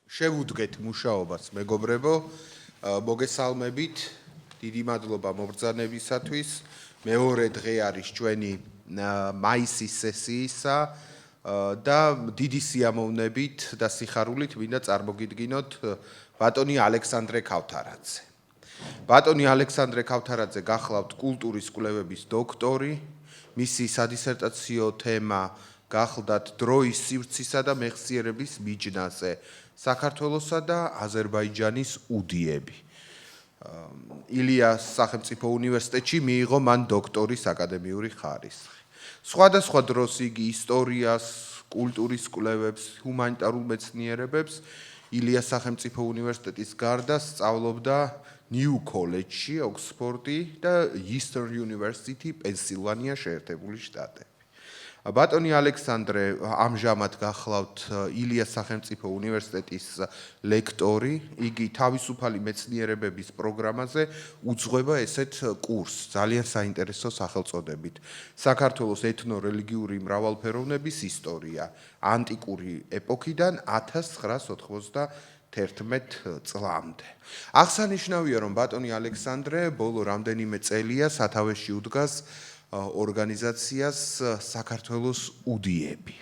შევუდგეთ მუშაობას მეგობრებო, მოგესალმებით, დიდი მადლობა მობრძანებისათვის. მეორე დღე არის ჩვენი მაისის სესიისა და დიდი სიამოვნებით და სიხარულით მინდა წარმოგიდგინოთ ბატონი ალექსანდრე ქავთარაძე. ბატონი ალექსანდრე ქავთარაძე გახლავთ კულტურის კვლევების დოქტორი, მისი სადისერტაციო თემა გახლდათ დროის სივრცისა და მეხსიერების მიჯნაზე საქართველოსა და აზერბაიჯანის უდიები. ილიას სახელმწიფო უნივერსიტეტში მიიღო მან დოქტორის აკადემიური ხარისხი. სხვადასხვა დროს იგი ისტორიას, კულტურის კვლევებს, ჰუმანიტარულ მეცნიერებებს ილიას სახელმწიფო უნივერსიტეტის გარდა სწავლობდა ნიუ კოლეჯში, ოქსფორდი და Eastern University, პენსილვანია, შეერთებული შტატები. ბატონი ალექსანდრე ამჟამად გახლავთ ილიას სახელმწიფო უნივერსიტეტის ლექტორი. იგი თავისუფალი მეცნიერებების პროგრამაზე უძღვება ესეთ კურსს, ძალიან საინტერესო სახელწოდებით. საქართველოს ეთნო-რელიგიური მრავალფეროვნების ისტორია ანტიკური ეპოქიდან 1991 წლამდე. აღსანიშნავია, რომ ბატონი ალექსანდრე ბოლო რამდენიმე წელია სათავეში უდგას ორგანიზაციას საქართველოს უდიები.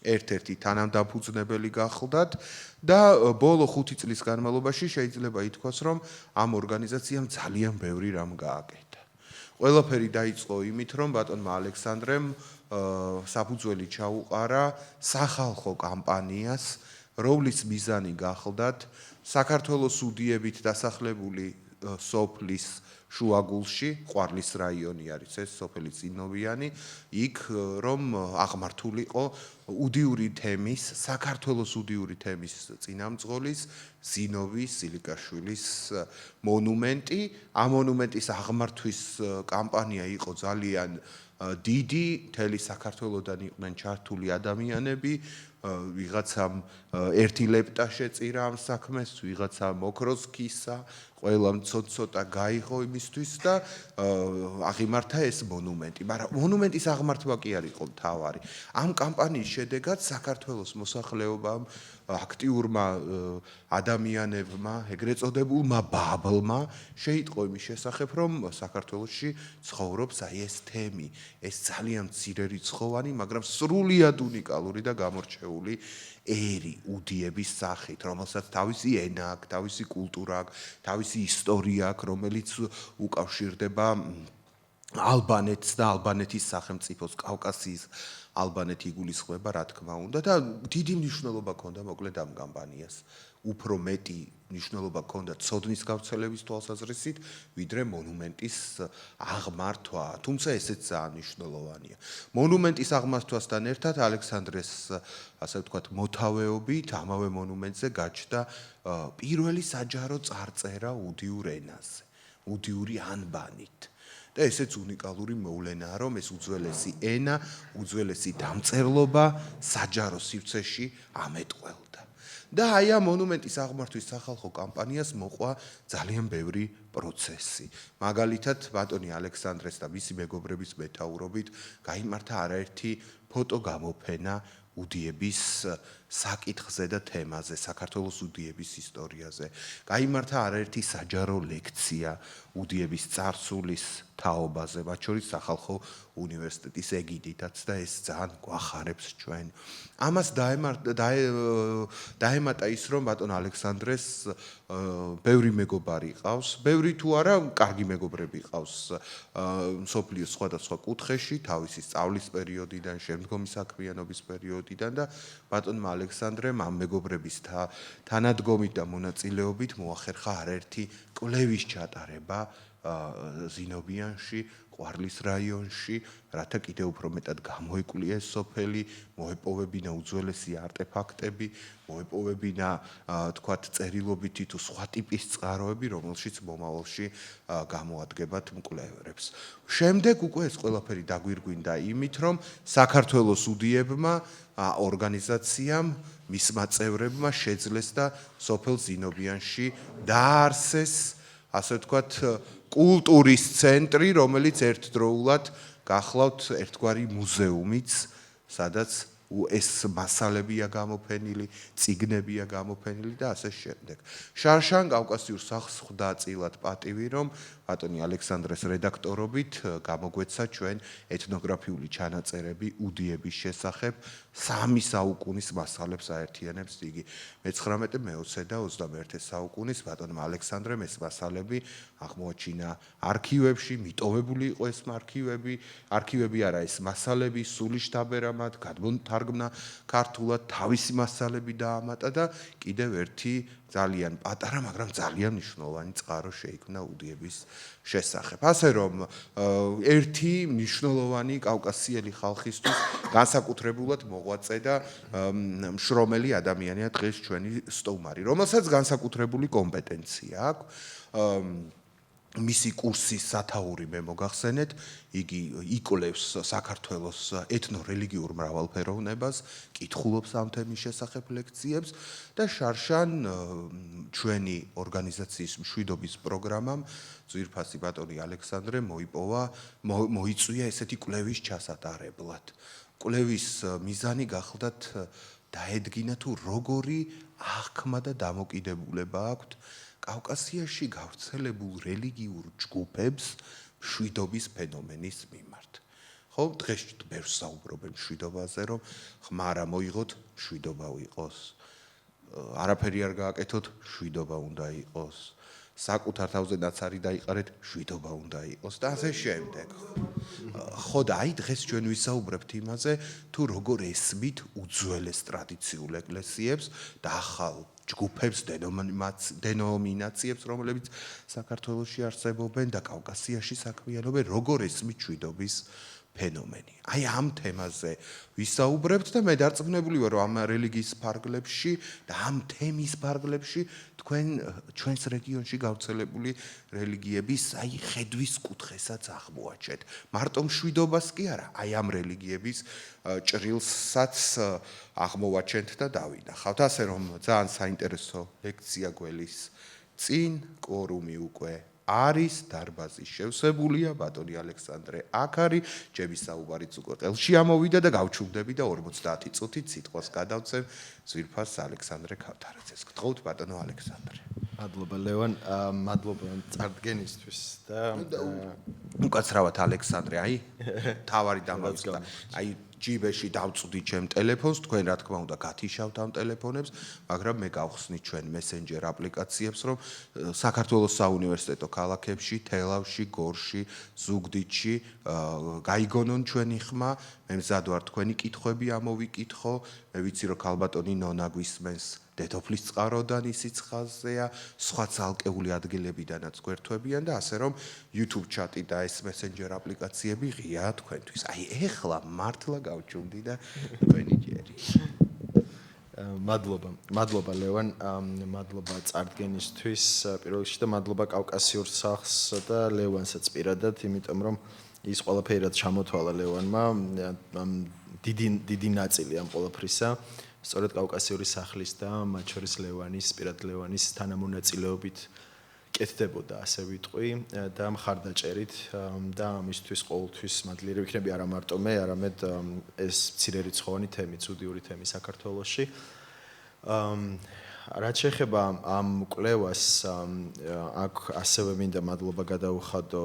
ერთ-ერთი თანამდაფუძნებელი გახლდათ და ბოლო 5 წლის განმავლობაში შეიძლება ითქვას, რომ ამ ორგანიზაციამ ძალიან ბევრი რამ გააკეთა. ყველაფერი დაიწყო იმით, რომ ბატონმა ალექსანდრემ საფუძველი ჩაუყარა სახალხო კამპანიას, რომლის მიზანი გახლდათ საქართველოს უდიებით დასახლებული სოფლის შუაგულში, ყვარლის რაიონი არის ეს სოფელი წინობიანი, იქ რომ აღმართულიყო უდიური თემის, საქართველოს უდიური თემის წინამძღოლის ზინოვის სილიკაშვილის მონუმენტი. ამ მონუმენტის აღმართვის კამპანია იყო ძალიან დიდი, მთელი საქართველოდან იყვნენ ჩართული ადამიანები, ვიღაცამ ერთი ლეპტა შეწირა ამ საქმეს, ვიღაცამ ოქროს ქისა, ყველამ ცოტა გაიღო იმისთვის და აღიმართა ეს მონუმენტი. მაგრამ მონუმენტის აღმართვა კი არ იყო მთავარი. ამ კამპანიის შედეგად საქართველოს მოსახლეობამ, აქტიურმა ადამიანებმა, ეგრეთ წოდებულმა ბაბლმა შეიტყო იმის შესახებ, რომ საქართველოში ცხოვრობს ეს თემი, ეს ძალიან მცირერიცხოვანი, მაგრამ სრულიად უნიკალური და გამორჩეული ერი უდიების სახით, რომელსაც თავისი ენა აქვს, თავისი კულტურა აქვს, თავისი ისტორია აქვს, რომელიც უკავშირდება ალბანეთს და ალბანეთის სახელმწიფოს, კავკასიის ალბანეთი იგულისხმება, რა თქმა უნდა, და დიდი მნიშვნელობა ჰქონდა მოკლედ ამ კამპანიას. უფრო მეტი მნიშვნელობა ჰქონდა ცოდნის გავრცელების თვალსაზრისით, ვიდრე მონუმენტის აღმართვა, თუმცა ესეც ძალიან მნიშვნელოვანია. მონუმენტის აღმართვასთან ერთად ალექსანდრეს, ასე ვთქვათ, მოთავეობით ამავე მონუმენტზე გაჩნდა პირველი საჯარო წარწერა უდიურ ენაზე, უდიური ანბანით. და ესეც უნიკალური მოვლენაა, რომ ეს უძველესი ენა, უძველესი დამწერლობა საჯარო სივრცეში ამეტყველდა. და აი ამ მონუმენტის აღმართვის სახალხო კამპანიას მოყვა ძალიან ბევრი პროცესი. მაგალითად, ბატონი ალექსანდრეს და მისი მეგობრების მეთაურობით გაიმართა არაერთი ფოტოგამოფენა უდიების საკითხზე და თემაზე, საქართველოს უდიების ისტორიაზე. გაიმართა არაერთი საჯარო ლექცია უდიების წარსულის თაობაზე, მათ შორის სახალხო უნივერსიტეტის ეგიდითაც და ეს ძალიან გვახარებს ჩვენ. ამას დაემატა ის, რომ ბატონ ალექსანდრეს ბევრი მეგობარი ყავს, ბევრი თუ არა, კარგი მეგობრები ყავს მსოფლიოს სხვადასხვა კუთხეში, თავისი სწავლის პერიოდიდან, შემდგომი საქმიანობის პერიოდიდან და ბატონმა ალექსანდრემ ამ მეგობრების თანადგომით და მონაწილეობით მოახერხა არაერთი კვლევის ჩატარება ზინობიანში, ყვარლის რაიონში, რათა კიდევ უფრო მეტად გამოიკვლიეს სოფელი, მოეპოვებინა უძველესი არტეფაქტები, მოეპოვებინა, თქვათ, წერილობითი თუ სხვა ტიპის წყაროები, რომელშიც მომავალში გამოადგებათ მკვლევარებს. შემდეგ უკვე ეს ყველაფერი დაგვირგვინდა იმით, რომ საქართველოს უდიებმა ორგანიზაციამ, მისმა წევრებმა შეძლეს და სოფელ ზინობიანში დაარსეს, ასე ვთქვათ, კულტურის ცენტრი, რომელიც ერთდროულად გახლავთ ერთგვარი მუზეუმიც, სადაც ეს მასალებია გამოფენილი, წიგნებია გამოფენილი და ასე შემდეგ. შარშან კავკასიურ სახლს ხვდა წილად პატივი, რომ ბატონი ალექსანდრეს რედაქტორობით გამოგვეცა ჩვენ ეთნოგრაფიული ჩანაწერები უდიების შესახებ 3 საუკუნის მასალებს აერთიანებს იგი. მე-19, მე-20 და 21 საუკუნის ბატონმა ალექსანდრემ ეს მასალები აღმოაჩინა არქივებში, მიტოვებული იყო ეს არქივები არა, ეს მასალები სული შთაბერამად გადმოთარგმნა ქართულად, თავისი მასალები დაამატა და კიდევ ერთი ძალიან პატარა, მაგრამ ძალიან მნიშვნელოვანი წყარო შეიქმნა უდიების შესახებ. ასე რომ ერთი მნიშვნელოვანი კავკასიელი ხალხისთვის განსაკუთრებულად მოღვაწე და მშრომელი ადამიანია დღეს ჩვენი სტუმარი, რომელსაც განსაკუთრებული კომპეტენცია აქვს. მისი კურსის სათაური მე მოგახსენეთ, იგი იკვლევს საქართველოს ეთნორელიგიურ მრავალფეროვნებას, კითხულობს ამ თემის შესახებ ლექციებს და შარშან ჩვენი ორგანიზაციის მშვიდობის პროგრამამ ძვირფასი ბატონი ალექსანდრე მოიწვია ესეთი კვლევის ჩასატარებლად. კვლევის მიზანი გახლდათ დაედგინა თუ როგორი აღქმა და დამოკიდებულება აქვთ კავკასიაში გავრცელებულ რელიგიურ ჯგუფებს მშვიდობის ფენომენის მიმართ. ხო, დღეს ბევრს საუბრობენ მშვიდობაზე, რომ ხმა რა მოიღოთ, მშვიდობა ვიყოს. არაფერი არ გააკეთოთ, მშვიდობა უნდა იყოს. საკუთარ თავზე ნაცარი დაიყარეთ, მშვიდობა უნდა იყოს და ასე შემდეგ. ხო და აი დღეს ჩვენ ვისაუბრებთ იმაზე, თუ როგორ ესმით უძველეს ტრადიციულ ეკლესიებს და ახალ ჯგუფებს, დენომინაციებს, რომლებიც საქართველოში არსებობენ და კავკასიაში საქმიანობენ, როგორ ესმით მშვიდობის ფენომენი. აი ამ თემაზე ვისაუბრებთ და მე დარწმუნებული ვარ, რომ ამ რელიგიის ფარგლებში და ამ თემის ფარგლებში ჩვენს რეგიონში გავრცელებული რელიგიების აი ხედვის კუთხესაც აღმოაჩეთ. მარტო მშვიდობას კი არა, აი ამ რელიგიების ჭრილსაც აღმოვაჩენთ და დავინახავთ. ასე რომ ძალიან საინტერესო ლექცია გველის წინ, კვორუმი უკვე არის, დარბაზი შევსებულია, ბატონი ალექსანდრე აქ არის, ჩემი საუბარიც უკვე ყელში ამოვიდა და გავჩუმდები და 50 წუთით სიტყვას გადავცემ ძვირფას ალექსანდრე ქავთარაძეს. გთხოვთ ბატონო ალექსანდრე. მადლობა ლევან, მადლობა წარდგენისთვის და უკაცრავად ალექსანდრე, აი თავარი დამავიწყდა. აი ჯიბეში დავწვდი ჩემ ტელეფონს, თქვენ რა თქმა უნდა გათიშავთ ამ ტელეფონებს, მაგრამ მე გავხსნით ჩვენ მესენჯერ აპლიკაციებს, რომ საქართველოს საუნივერსიტეტო ქალაქებში, თელავში, გორში, ზუგდიდში გაიგონონ ჩვენი ხმა, მე მზად ვარ თქვენი კითხვები ამოვიკითხო, მე ვიცი რომ ქალბატონი ნონა გვისმენს დედოფლის წყაროდან ისიც ხაზზეა, სხვა ცალკეული ადგილებიდანაც გვერდთვებიან და ასე რომ YouTube ჩატი და ეს მესენჯერ აპლიკაციები ღია თქვენთვის. აი ეხლა მართლა გავჩუმდი და თქვენი ჯერი. მადლობა ლევან, მადლობა წარდგენისთვის პირველ რიგში და მადლობა კავკასიურ სახლს და ლევანსაც პირადად, იმიტომ რომ ის ყველაფერი რაც ჩამოთვალა ლევანმა, დიდი ნაწილი ამ ყველაფრისა სწორედ კავკასიური სახლის და მათ შორის პირად ლევანის თანამონაწილეობით კეთდებოდა, ასე ვიტყვი და მხარდაჭერით და ამისთვის ყოველთვის მადლიერი ვიქნები არა მარტო მე, არამედ ეს მცირერიცხოვანი თემი, ცუდიური თემი საქართველოში. რაც შეეხება ამ კვლევას, აქ ასევე მინდა მადლობა გადაუხადო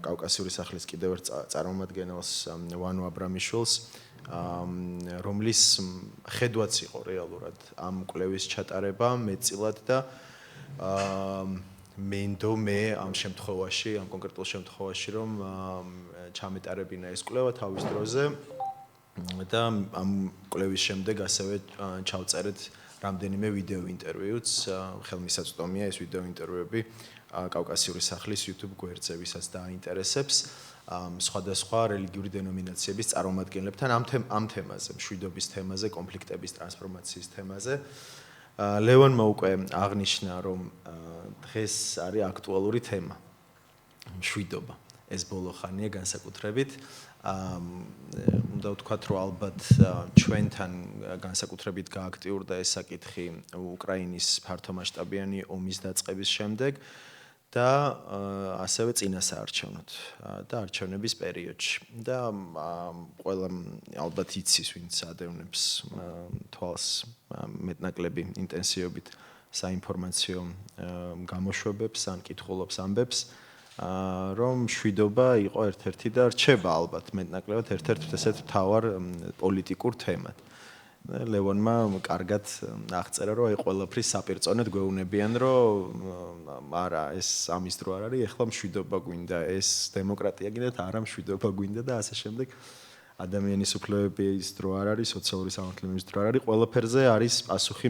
კავკასიური სახლის კიდევ ერთ წარმომადგენელს ვანო აბრამიშვილს, რომლის ხედვაც იყო რეალურად ამ კვლევის ჩატარება მეტწილად და მე ამ შემთხვევაში, ამ კონკრეტულ შემთხვევაში, რომ ჩამეტარებინა ეს კვლევა თავის დროზე და ამ კვლევის შემდეგ ასევე ჩავწერეთ რამდენიმე ვიდეო ინტერვიუც, ხელმისაწვდომია ეს ვიდეო ინტერვიუები კავკასიური სახლის YouTube გვერდზე, ვისაც დაინტერესებს. სხვადასხვა რელიგიური დენომინაციების წარმომადგენლებთან ამ თემაზე, მშვიდობის თემაზე, კონფლიქტების ტრანსფორმაციის თემაზე. ლევანმა უკვე აღნიშნა, რომ დღეს არის აქტუალური თემა. მშვიდობა. ეს ბოლო ხანია განსაკუთრებით. უნდა ვთქვათ, რომ ალბათ ჩვენთან განსაკუთრებით გააქტიურდა ეს საკითხი უკრაინის ფართომასშტაბიანი ომის დაწყების შემდეგ. და ასევე წინასაარჩევნოდ და არჩევნების პერიოდში. და ყველა ალბათ იცის, ვინც ადევნებს თვალს მეტნაკლები ინტენსივობით საინფორმაციო გამოშვებებს ან კითხულობს ამბებს, რომ მშვიდობა იყო ერთ-ერთი და რჩება ალბათ მეტნაკლებად ერთ-ერთ ესეთ მთავარ პოლიტიკურ თემად. ლევონმა კარგად აღწერა, რომ აი ყველაფრის საპირწონედ გვეუბნებიან, რომ არა, ეს ამის დრო არ არის, ეხლა მშვიდობა გვინდა, ეს დემოკრატია გინდათ, არა მშვიდობა გვინდა და ასე შემდეგ. ადამიანის უფლებების დრო არ არის, სოციალური სამართლებების დრო არ არის, ყველაფერზე არის პასუხი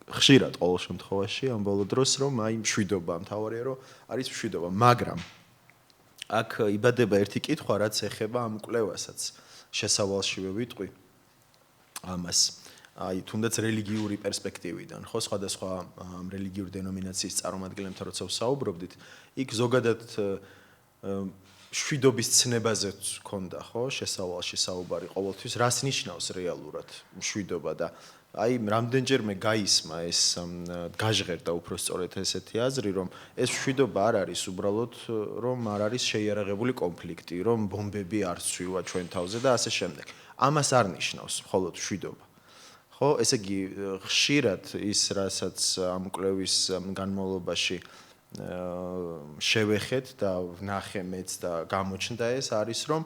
ხშირად ყოველ შემთხვევაში ამ ბოლო დროს, რომ აი მშვიდობა, მთავარია რომ არის მშვიდობა, მაგრამ აქ იბადება ერთი კითხვა, რაც ეხება ამ კვლევასაც. შესავალშივე ვიტყვი ამას. აი თუნდაც რელიგიური პერსპექტივიდან, ხო, სხვადასხვა რელიგიური დენომინაციის წარმომადგენლებთან როცა ვსაუბრობდით, იქ ზოგადად მშვიდობის ცნებაზე ქონდა, ხო, შესავალში საუბარი ყოველთვის, რას ნიშნავს რეალურად მშვიდობა და აი რამდენჯერმე გაისმა ეს გაჟღერდა უფრო სწორედ ესეთი აზრი, რომ ეს მშვიდობა არ არის უბრალოდ რომ არ არის შეიარაღებული კონფლიქტი, რომ ბომბები არ ცვივა ჩვენ თავზე და ასე შემდეგ. ამას არ ნიშნავს მხოლოდ მშვიდობა. ხო, ესე იგი ხშირად ის რასაც ამ კვლევის განმავლობაში შევეხეთ და ვნახე მეც და გამოჩნდა ეს არის რომ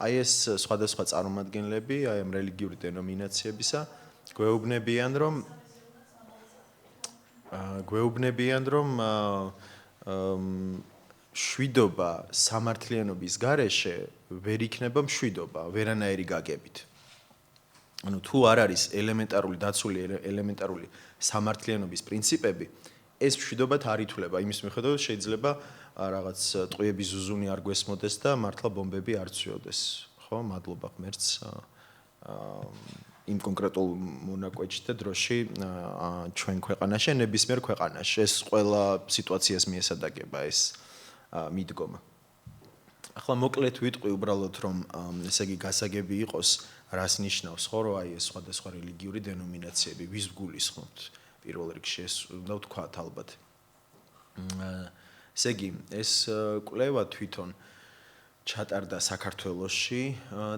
აი ეს სხვადასხვა წარმომადგენლები აი ამ რელიგიური დენომინაციებისა გვეუბნებიან რომ მშვიდობა სამართლიანობის გარეშე ვერ იქნება მშვიდობა ვერანაირი გაგებით. ანუ თუ არ არის ელემენტარული დაცული ელემენტარული სამართლიანობის პრინციპები, ეს მშვიდობათ არ ითვლება იმის მიხედვით, შეიძლება რაღაც ტყვიების ზუზუნი არ გვესმოდეს და მართლა ბომბები არ ცვიოდეს. ხო, მადლობა ღმერთს იმ კონკრეტულ მონაკვეთში და დროში ჩვენ ქვეყანაში, ნებისმიერ ქვეყანაში ეს ყველა სიტუაციას მიესადაგება ეს მიდგომა. ახლა მოკლედ ვიტყვი უბრალოდ რომ ესე იგი გასაგები იყოს რას ნიშნავს ხო რომ აი ეს სხვადასხვა რელიგიური დენომინაციები ვის გულისხმობთ პირველ რიგში ეს უნდა ვთქვათ ალბათ. ესე იგი ეს კვლევა თვითონ ჩატარდა საქართველოში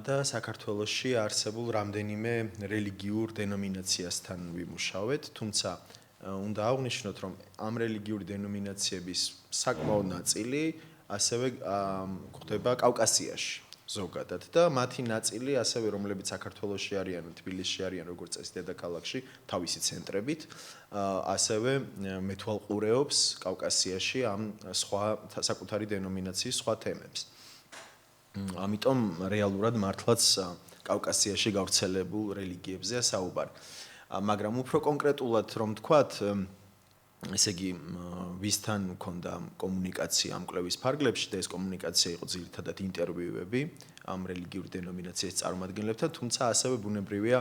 და საქართველოში არსებულ რამდენიმე რელიგიურ დენომინაციასთან ვიმუშავეთ, თუმცა უნდა აღვნიშნოთ რომ ამ რელიგიური დენომინაციების საკმაოდ ნაწილი ასევე გვხვდება კავკასიაში ზოგადად და მათი ნაწილი ასევე რომლებიც საქართველოში არიან, თბილისში არიან როგორც წესი დედაქალაქში თავისი ცენტრებით, ასევე მეთვალყურეობს კავკასიაში ამ სხვა საკუთარი დენომინაციის სხვა თემებს. ამიტომ რეალურად მართლაც კავკასიაში გავრცელებულ რელიგიებზეა საუბარი. მაგრამ უფრო კონკრეტულად რომ ვთქვათ, ესე იგი ვისთან მქონდა კომუნიკაცია ამ კვლევის ფარგლებში და ეს კომუნიკაცია იყო ძირითადად ინტერვიუები ამ რელიგიური დენომინაციის წარმომადგენლებთან, თუმცა ასევე ბუნებრივია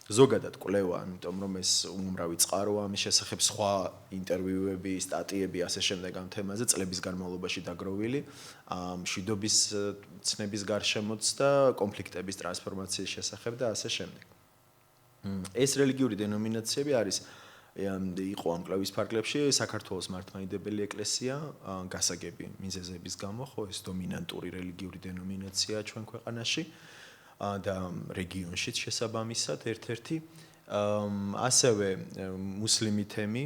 ზოგადად კვლევა, იმიტომ რომ ეს უმრავი წყაროა ამის შესახებ სხვა ინტერვიუები, სტატიები ასე შემდეგ ამ თემაზე წლების განმავლობაში დაგროვილი, მშვიდობის ცნების გარშემოც და კონფლიქტების ტრანსფორმაციის შესახებ და ასე შემდეგ. ეს რელიგიური დენომინაციები არის იყო ამ კვლევის ფარგლებში საქართველოს მართლმადიდებელი ეკლესია გასაგები მიზეზების გამო, ხო ეს დომინანტური რელიგიური დენომინაციაა ჩვენ ქვეყანაში და რეგიონშიც შესაბამისად ერთ-ერთი ასევე მუსლიმი თემი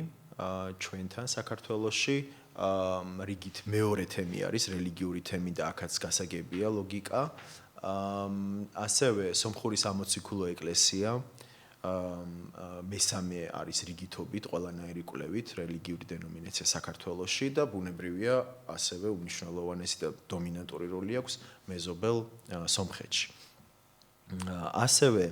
ჩვენთან საქართველოში რიგით მეორე თემი არის რელიგიური თემი და აქაც გასაგებია ლოგიკა ასევე სომხური სამოციქულო ეკლესია მესამე არის რიგითობით ყველანაირი კვლევით რელიგიური დენომინაცია საქართველოში და ბუნებრივია ასევე უმნიშვნელოვანესი და დომინანტური როლი აქვს მეზობელ სომხეთში. ასევე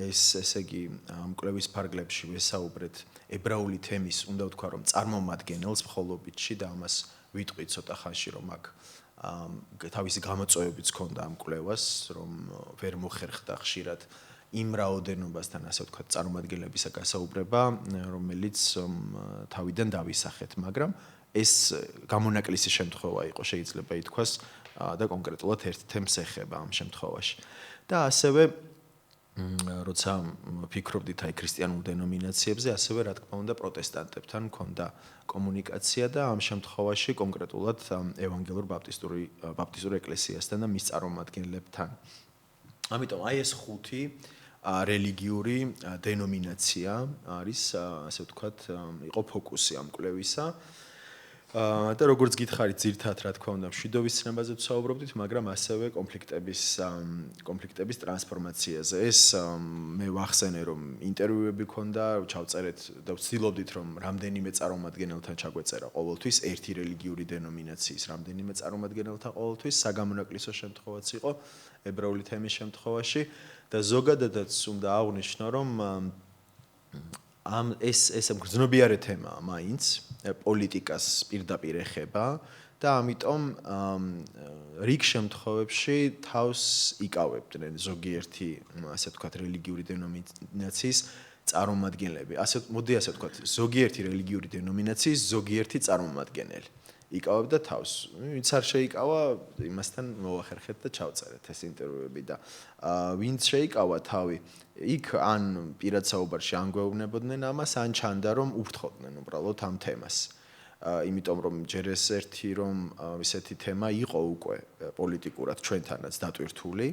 ესე იგი ამ კვლევის ფარგლებში ვესაუბრეთ ებრაული თემის, უნდა ვთქვა რომ წარმომადგენელს მხოლობითში და ამას ვიტყვით ცოტა ხანში რომ აქ თავისი გამოწვევებიც ჰქონდა ამ კვლევას, რომ ვერ მოხერხდა ხშირად იმ რაოდენობასთან ასე ვთქვათ წარმომადგენლებისა გასაუბრება, რომელიც თავიდან დავისახეთ, მაგრამ ეს გამონაკლისი შემთხვევა იყო, შეიძლება ითქვას და კონკრეტულად ერთ თემს ეხება ამ შემთხვევაში. და ასევე როცა ფიქრობდით აი ქრისტიანულ დენომინაციებზე, ასევე რა თქმა უნდა პროტესტანტებთან მქონდა კომუნიკაცია და ამ შემთხვევაში კონკრეტულად ევანგელურ ბაპტისტურ ეკლესიასთან და მის წარმომადგენლებთან. ამიტომ აი ეს ხუთი რელიგიური დენომინაცია არის, ასე ვთქვათ, იყო ფოკუსი ამ კვლევისა. და როგორც გითხარით, ძირთად რა თქმა უნდა, მშვიდობის ცნებაზე ვსაუბრობდით, მაგრამ ასევე კონფლიქტების ტრანსფორმაციაზე. ეს მე ვახსენე, რომ ინტერვიუები ქონდა, ჩავწერეთ და ვცდილობდით, რომ რამდენიმე წარმომადგენელთან ჩაგვეწერა ყოველთვის ერთი რელიგიური დენომინაციის რამდენიმე წარმომადგენელთან ყოველთვის, საგამონაკლისო შემთხვევაც იყო ებრაული თემის შემთხვევაში და ზოგადადაც უნდა აღვნიშნო, რომ ეს გრძნობიარე თემაა მაინც პოლიტიკას პირდაპირ ეხება და ამიტომ რიგ შემთხვევებში თავს იკავებდნენ ზოგიერთი ასე ვთქვათ რელიგიური დენომინაციის წარმომადგენლები. მოდი ასე ვთქვათ, ზოგიერთი რელიგიური დენომინაციის ზოგიერთი წარმომადგენელი იკავებდა თავს. ვინც არ შეიკავა, იმასთან მოვახერხეთ და ჩავწერეთ ეს ინტერვიუები და ვინც შეიკავა თავი, იქ ან პირად საუბარში ან გვეუბნებოდნენ ამას, ან ჩანდა რომ უფრთხოდნენ უბრალოდ ამ თემას. იმიტომ რომ ჯერ ეს ერთი რომ ისეთი თემა იყო უკვე პოლიტიკურად ჩვენთანაც დატვირთული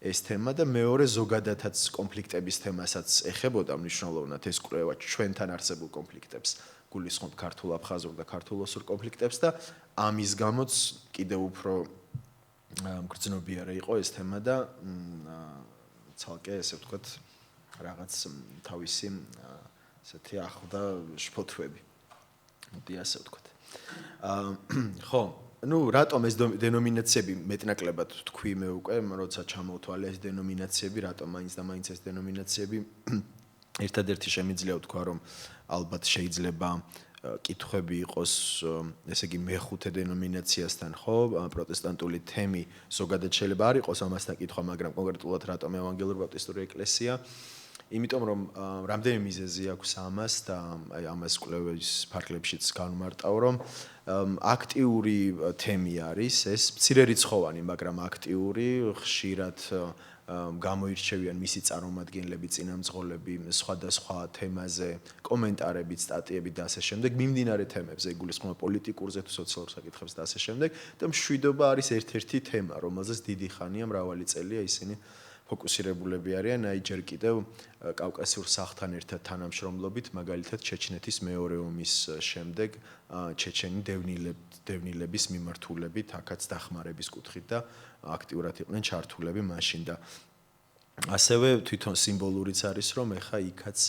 ეს თემა და მეორე ზოგადადაც კონფლიქტების თემასაც ეხებოდა მნიშვნელოვნად ეს კვლევა ჩვენთან არსებულ კონფლიქტებს. გულისხმობ ქართულ-აფხაზურ და ქართულ-ოსურ კონფლიქტებს და ამის გამოც კიდევ უფრო გრძნობიარე იყო ეს თემა და ცალკე ესე ვთქვათ რაღაც თავისი ესეთი ახლდა შფოთვები. მოდი ასე ვთქვათ. ხო, რატომ ეს დენომინაციები მეტნაკლებად თქვი მე უკვე, როცა ჩამოვთვალე ეს დენომინაციები, რატომ მაინც და მაინც ეს დენომინაციები ერთადერთი შემიძლია ვთქვა, რომ ალბათ შეიძლება კითხვები იყოს, ესე იგი მეხუთე დენომინაციასთან, ხო, პროტესტანტული თემი ზოგადად შეიძლება არ იყოს ამასთან კითხვა, მაგრამ კონკრეტულად რატომ ევანგელური ბაპტისტური ეკლესია? იმიტომ რომ რამდენი მიზეზი აქვს ამას და აი ამას კვლევის ფარგლებშიც განმარტავ, რომ აქტიური თემი არის ეს მცირერიცხოვანი, მაგრამ აქტიური, ხშირად გამოირჩევიან მისი წარმომადგენლები, წინამძღოლები სხვადასხვა თემაზე, კომენტარებით, სტატიებით და ასე შემდეგ, მიმდინარე თემებზე, იგულისხმება პოლიტიკურზე თუ სოციალურ საკითხებზე და ასე შემდეგ, და მშვიდობა არის ერთ-ერთი თემა, რომელზეც დიდი ხანია, მრავალი წელია ისინი ფოკუსირებულები არიან, აი ჯერ კიდევ კავკასიურ სახლთან ერთად თანამშრომლობით, მაგალითად ჩეჩნეთის მეორე ომის შემდეგ ჩეჩენი დევნილების მიმართულებით, აქაც დახმარების კუთხით და აქტიურად იყვნენ ჩართულები მაშინ და ასევე თვითონ სიმბოლურიც არის, რომ ეხა იქაც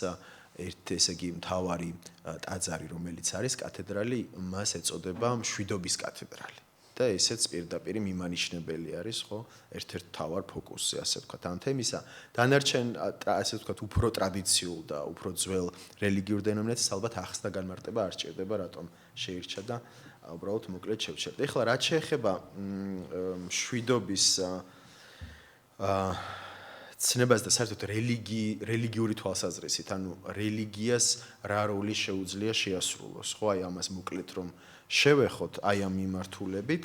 ესე იგი მთავარი ტაძარი, რომელიც არის კათედრალი, მას ეწოდება მშვიდობის კათედრალი. და ესეც პირდაპირ მიმანიშნებელი არის, ხო, ერთ-ერთ მთავარ ფოკუსზე, ასე ვთქვათ, ამ თემისა. დანარჩენ, ასე ვთქვათ, უფრო ტრადიციულ და უფრო ძველ რელიგიურ დენომინაციას ალბათ ახსნა განმარტება არ სჭირდება, რატომ შეირჩა და უბრალოდ მოკლედ შევჩერდ. ეხლა რაც შეეხება მშვიდობის ცნებას და საერთოდ რელიგიური თვალსაზრისით, ანუ რელიგიას რა როლი შეუძლია შეასრულოს, ხო, აი ამას მოკლედ რომ შევეხოთ აი ამ მიმართულებით,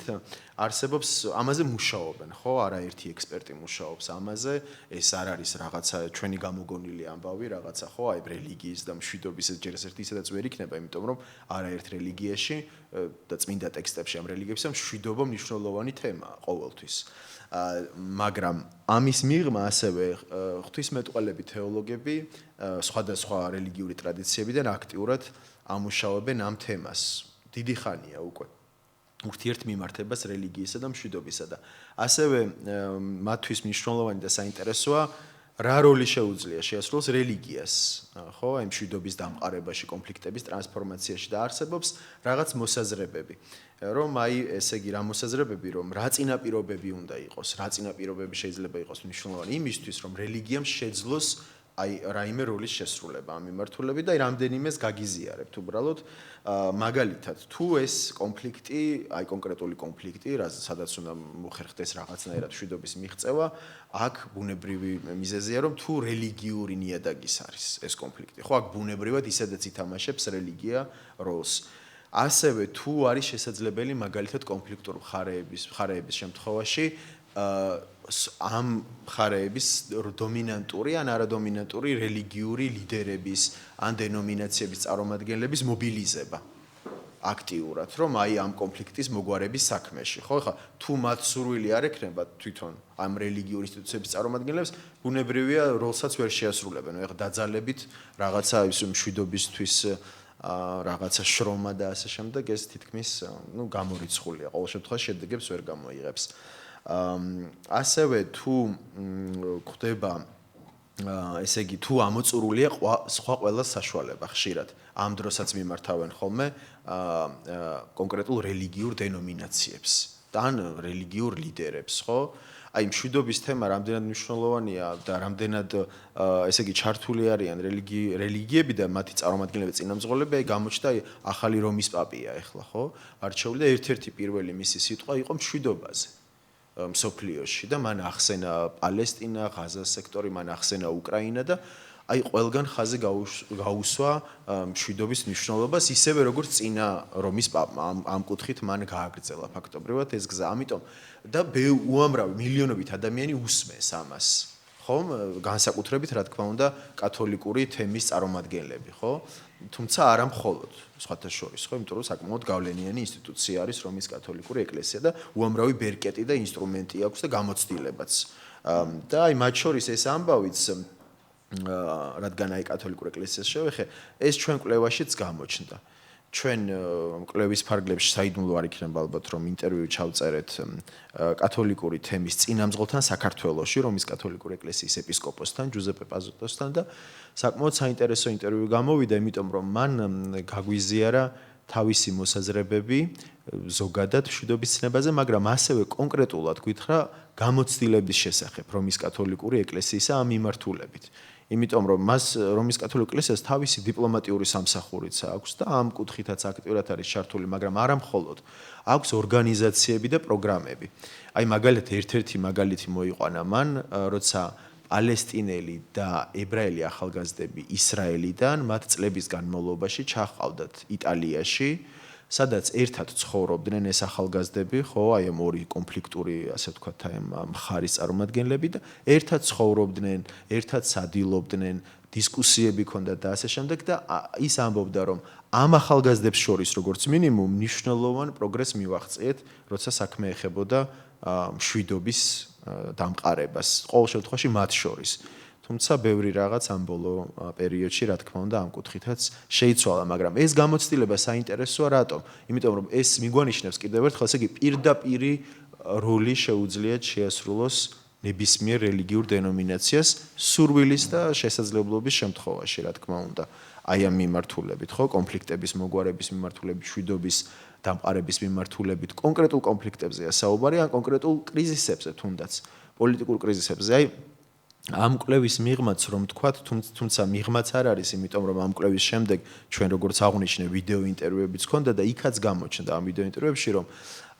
არსებობს ამაზე მუშაობენ, ხო, არაერთი ექსპერტი მუშაობს ამაზე, ეს არ არის რაღაცა ჩვენი გამოგონილი ამბავი, რაღაცა ხო, აი რელიგიის და მშვიდობის ეს ჯერ ერთი ისედაც ვერ იქნება, იმიტომ რომ არაერთ რელიგიაში და წმინდა ტექსტებში ამ რელიგიებში მშვიდობა მნიშვნელოვანი თემაა ყოველთვის. მაგრამ ამის მიღმა ასევე ღვთისმეტყველები, თეოლოგები სხვადასხვა რელიგიური ტრადიციებიდან აქტიურად ამუშავებენ ამ თემას. დიდი ხანია უკვე ურთიერთმიმართებას რელიგიისა და მშვიდობისა და ასევე მათთვის მნიშვნელოვანი და საინტერესოა რა როლი შეუძლია შეასრულოს რელიგიას, ხო, აი მშვიდობის დამყარებაში, კონფლიქტების ტრანსფორმაციაში და არსებობს რაღაც მოსაზრებები, რომ აი ესე იგი რა მოსაზრებები, რომ რა წინაპირობები უნდა იყოს, რა წინაპირობები შეიძლება იყოს მნიშვნელოვანი იმისთვის, რომ რელიგიამ შეძლოს აი რაიმე როლის შესრულება ამ მიმართულებით და აი რამდენიმეს გაგიზიარებთ უბრალოდ მაგალითად თუ ეს კონფლიქტი, აი კონკრეტული კონფლიქტი, სადაც უნდა მოხერხდეს რაღაცნაირად მშვიდობის მიღწევა, აქ ბუნებრივი მიზეზია, რომ თუ რელიგიური ნიადაგის არის ეს კონფლიქტი, ხო, აქ ბუნებრივად ისედაც ითამაშებს რელიგია როლს. ასევე თუ არის შესაძლებელი მაგალითად კონფლიქტური მხარეების შემთხვევაში ამ მხარეების დომინანტური ან არადომინანტური რელიგიური ლიდერების ან დენომინაციების წარმომადგენლების მობილიზება აქტიურად, რომ აი ამ კონფლიქტის მოგვარების საქმეში, ხო? ხა თუ მათ სურვილი არ ექნება თვითონ ამ რელიგიური ინსტიტუციების წარმომადგენლებს, ბუნებრივია როლსაც ვერ შეასრულებენ. ეხლა დაძალებით რაღაცა ის მშვიდობისთვის რაღაცა შრომა და ასე შემდეგ ეს თითქმის გამორიცხულია. ყოველ შემთხვევაში შედეგებს ვერ გამოიღებს. ასევე თუ ხდება ესე იგი თუ ამოწურულია სხვა ყველა საშუალება ხშირად ამ დროსაც მიმართავენ ხოლმე კონკრეტულ რელიგიურ დენომინაციებს და რელიგიურ ლიდერებს, ხო? აი მშვიდობის თემა რამდენად მნიშვნელოვანია და რამდენად ესე იგი ჩართული არიან რელიგიები და მათი წარმომადგენლები წინამძღოლები, აი გამოჩნდა ახალი რომის პაპია ეხლა, ხო? არჩეული და ერთ-ერთი პირველი მისი სიტყვა იყო მშვიდობაზე. მსოფლიოში და მან ახსენა პალესტინა, ღაზას სექტორი, მან ახსენა უკრაინა და აი ყველგან ხაზი გაუსვა მშვიდობის მნიშვნელობას ისევე როგორც წინა რომის პაპმა ამ კუთხით მან გააგრძელა ფაქტობრივად ეს გზა. ამიტომ და უამრავი მილიონობით ადამიანი უსმენს ამას. ხო? განსაკუთრებით რა თქმა უნდა კათოლიკური თემის წარმომადგენლები, ხო? თუმცა არა მხოლოდ სხვათა შორის, ხო? იმიტომ რომ საკმაოდ გავლენიანი ინსტიტუცია არის რომის კათოლიკური ეკლესია და უამრავი ბერკეტი და ინსტრუმენტი აქვს და გამოცდილებაც. და აი მათ შორის ეს ამბავიც რადგან აი კათოლიკურ ეკლესიას შევეხე, ეს ჩვენ კვლევაშიც გამოჩნდა. ჩვენ კვლევის ფარგლებში საიდუმლო არ იქნება ალბათ რომ ინტერვიუ ჩავწერეთ კათოლიკური თემის წინამძღოლთან საქართველოში, რომის კათოლიკური ეკლესიის ეპისკოპოსთან, ჯუზეპე პაზოტოსთან და საკმაოდ საინტერესო ინტერვიუ გამოვიდა, იმიტომ რომ მან გაგვიზიარა თავისი მოსაზრებები ზოგადად მშვიდობის ცნებაზე, მაგრამ ასევე კონკრეტულად გითხრა გამოცდილების შესახებ რომის კათოლიკური ეკლესიისა ამ მიმართულებით. იმიტომ რომ მას რომის კათოლიკურ ეკლესიას თავისი დიპლომატიური სამსახურიც აქვს და ამ კუთხითაც აქტიურად არის ჩართული, მაგრამ არა მხოლოდ. აქვს ორგანიზაციები და პროგრამები. აი მაგალითად ერთ-ერთი მაგალითი მოიყვანა მან, როცა პალესტინელი და ებრაელი ახალგაზრდები ისრაელიდან მათ წლების განმავლობაში ჩაჰყავდათ იტალიაში, სადაც ერთად ცხოვრობდნენ ეს ახალგაზრდები, ხო, აი ამ ორი კონფლიქტური, ასე ვთქვათ, აი ამ მხარის წარმომადგენლები და ერთად ცხოვრობდნენ, ერთად სადილობდნენ, დისკუსიები ჰქონდათ და ასე შემდეგ და ის ამბობდა, რომ ამ ახალგაზრდებს შორის როგორც მინიმუმ მნიშვნელოვან პროგრესს მივაღწიეთ, როცა საქმე ეხებოდა მშვიდობის დამყარებას, ყოველ შემთხვევაში მათ შორის. თუმცა ბევრი რაღაც ამ ბოლო პერიოდში, რა თქმა უნდა, ამ კუთხითაც შეიცვალა, მაგრამ ეს გამოცდილება საინტერესოა რატომ? იმიტომ რომ ეს მიგვანიშნებს კიდევ ერთხელ, ესე იგი პირდაპირი როლი შეუძლიათ შეასრულოს ნებისმიერ რელიგიურ დენომინაციას სურვილის და შესაძლებლობის შემთხვევაში, რა თქმა უნდა. აი ამ მიმართულებით, ხო, კონფლიქტების მოგვარების მიმართულებით, მშვიდობის დამყარების მიმართულებით, კონკრეტულ კონფლიქტებზეა საუბარი, ან კონკრეტულ კრიზისებზე თუნდაც, პოლიტიკურ კრიზისებზე. აი ამ კვლევის მიღმაც რომ თქვათ, თუმცა მიღმაც არ არის, იმიტომ რომ ამ კვლევის შემდეგ ჩვენ როგორც აღვნიშნე ვიდეო ინტერვიუებიც ჰქონდა და იქაც გამოჩნდა ამ ვიდეო ინტერვიუებში, რომ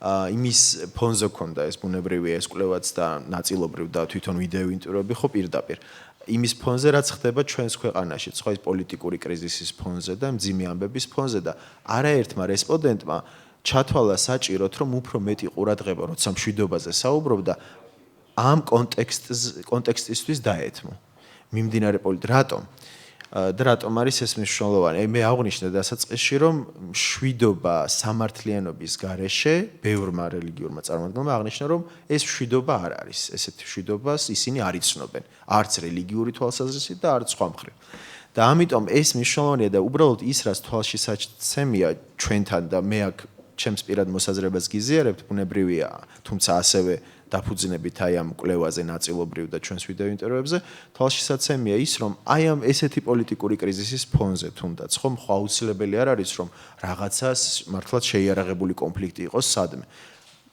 იმის ფონზე ჰქონდა ეს ბუნებრივია ეს კვლევაც და ნაწილობრივ და თვითონ ვიდეო ინტერვიუები ხო პირდაპირ. იმის ფონზე რაც ხდება ჩვენს ქვეყანაში, ხო ეს პოლიტიკური კრიზისის ფონზე და მძიმე ამბების ფონზე და არაერთმა რესპონდენტმა ჩათვალა საჭიროდ, რომ უფრო მეტი ყურადღება როცა მშვიდობაზე საუბრობდა ამ კონტექსტისთვის დაეთმო. მიმდინარე რატომ? და რატომ არის ეს მნიშვნელოვანი? მე აღვნიშნე დასაწყისში, რომ მშვიდობა სამართლიანობის გარეშე ბევრმა რელიგიურმა წარმომადგენელმა აღნიშნა, რომ ეს მშვიდობა არ არის. ესეთი მშვიდობას ისინი არ იცნობენ, არც რელიგიური თვალსაზრისით და არც სხვა მხრივ. და ამიტომ ეს მნიშვნელოვანია და უბრალოდ ის, რაც თვალში საცემია ჩვენთან და მე აქ ჩემს პირად მოსაზრებას გიზიარებთ, ბუნებრივია, თუმცა ასევე დაფუძნებით აი ამ კვლევაზე ნაწილობრივ და ჩვენს ვიდეო ინტერვიუებზე, თვალშისაცემია ის, რომ აი ამ ესეთი პოლიტიკური კრიზისის ფონზე თუნდაც ხომ აუცილებელი არ არის, რომ რაღაცას მართლაც შეიარაღებული კონფლიქტი იყოს სადმე.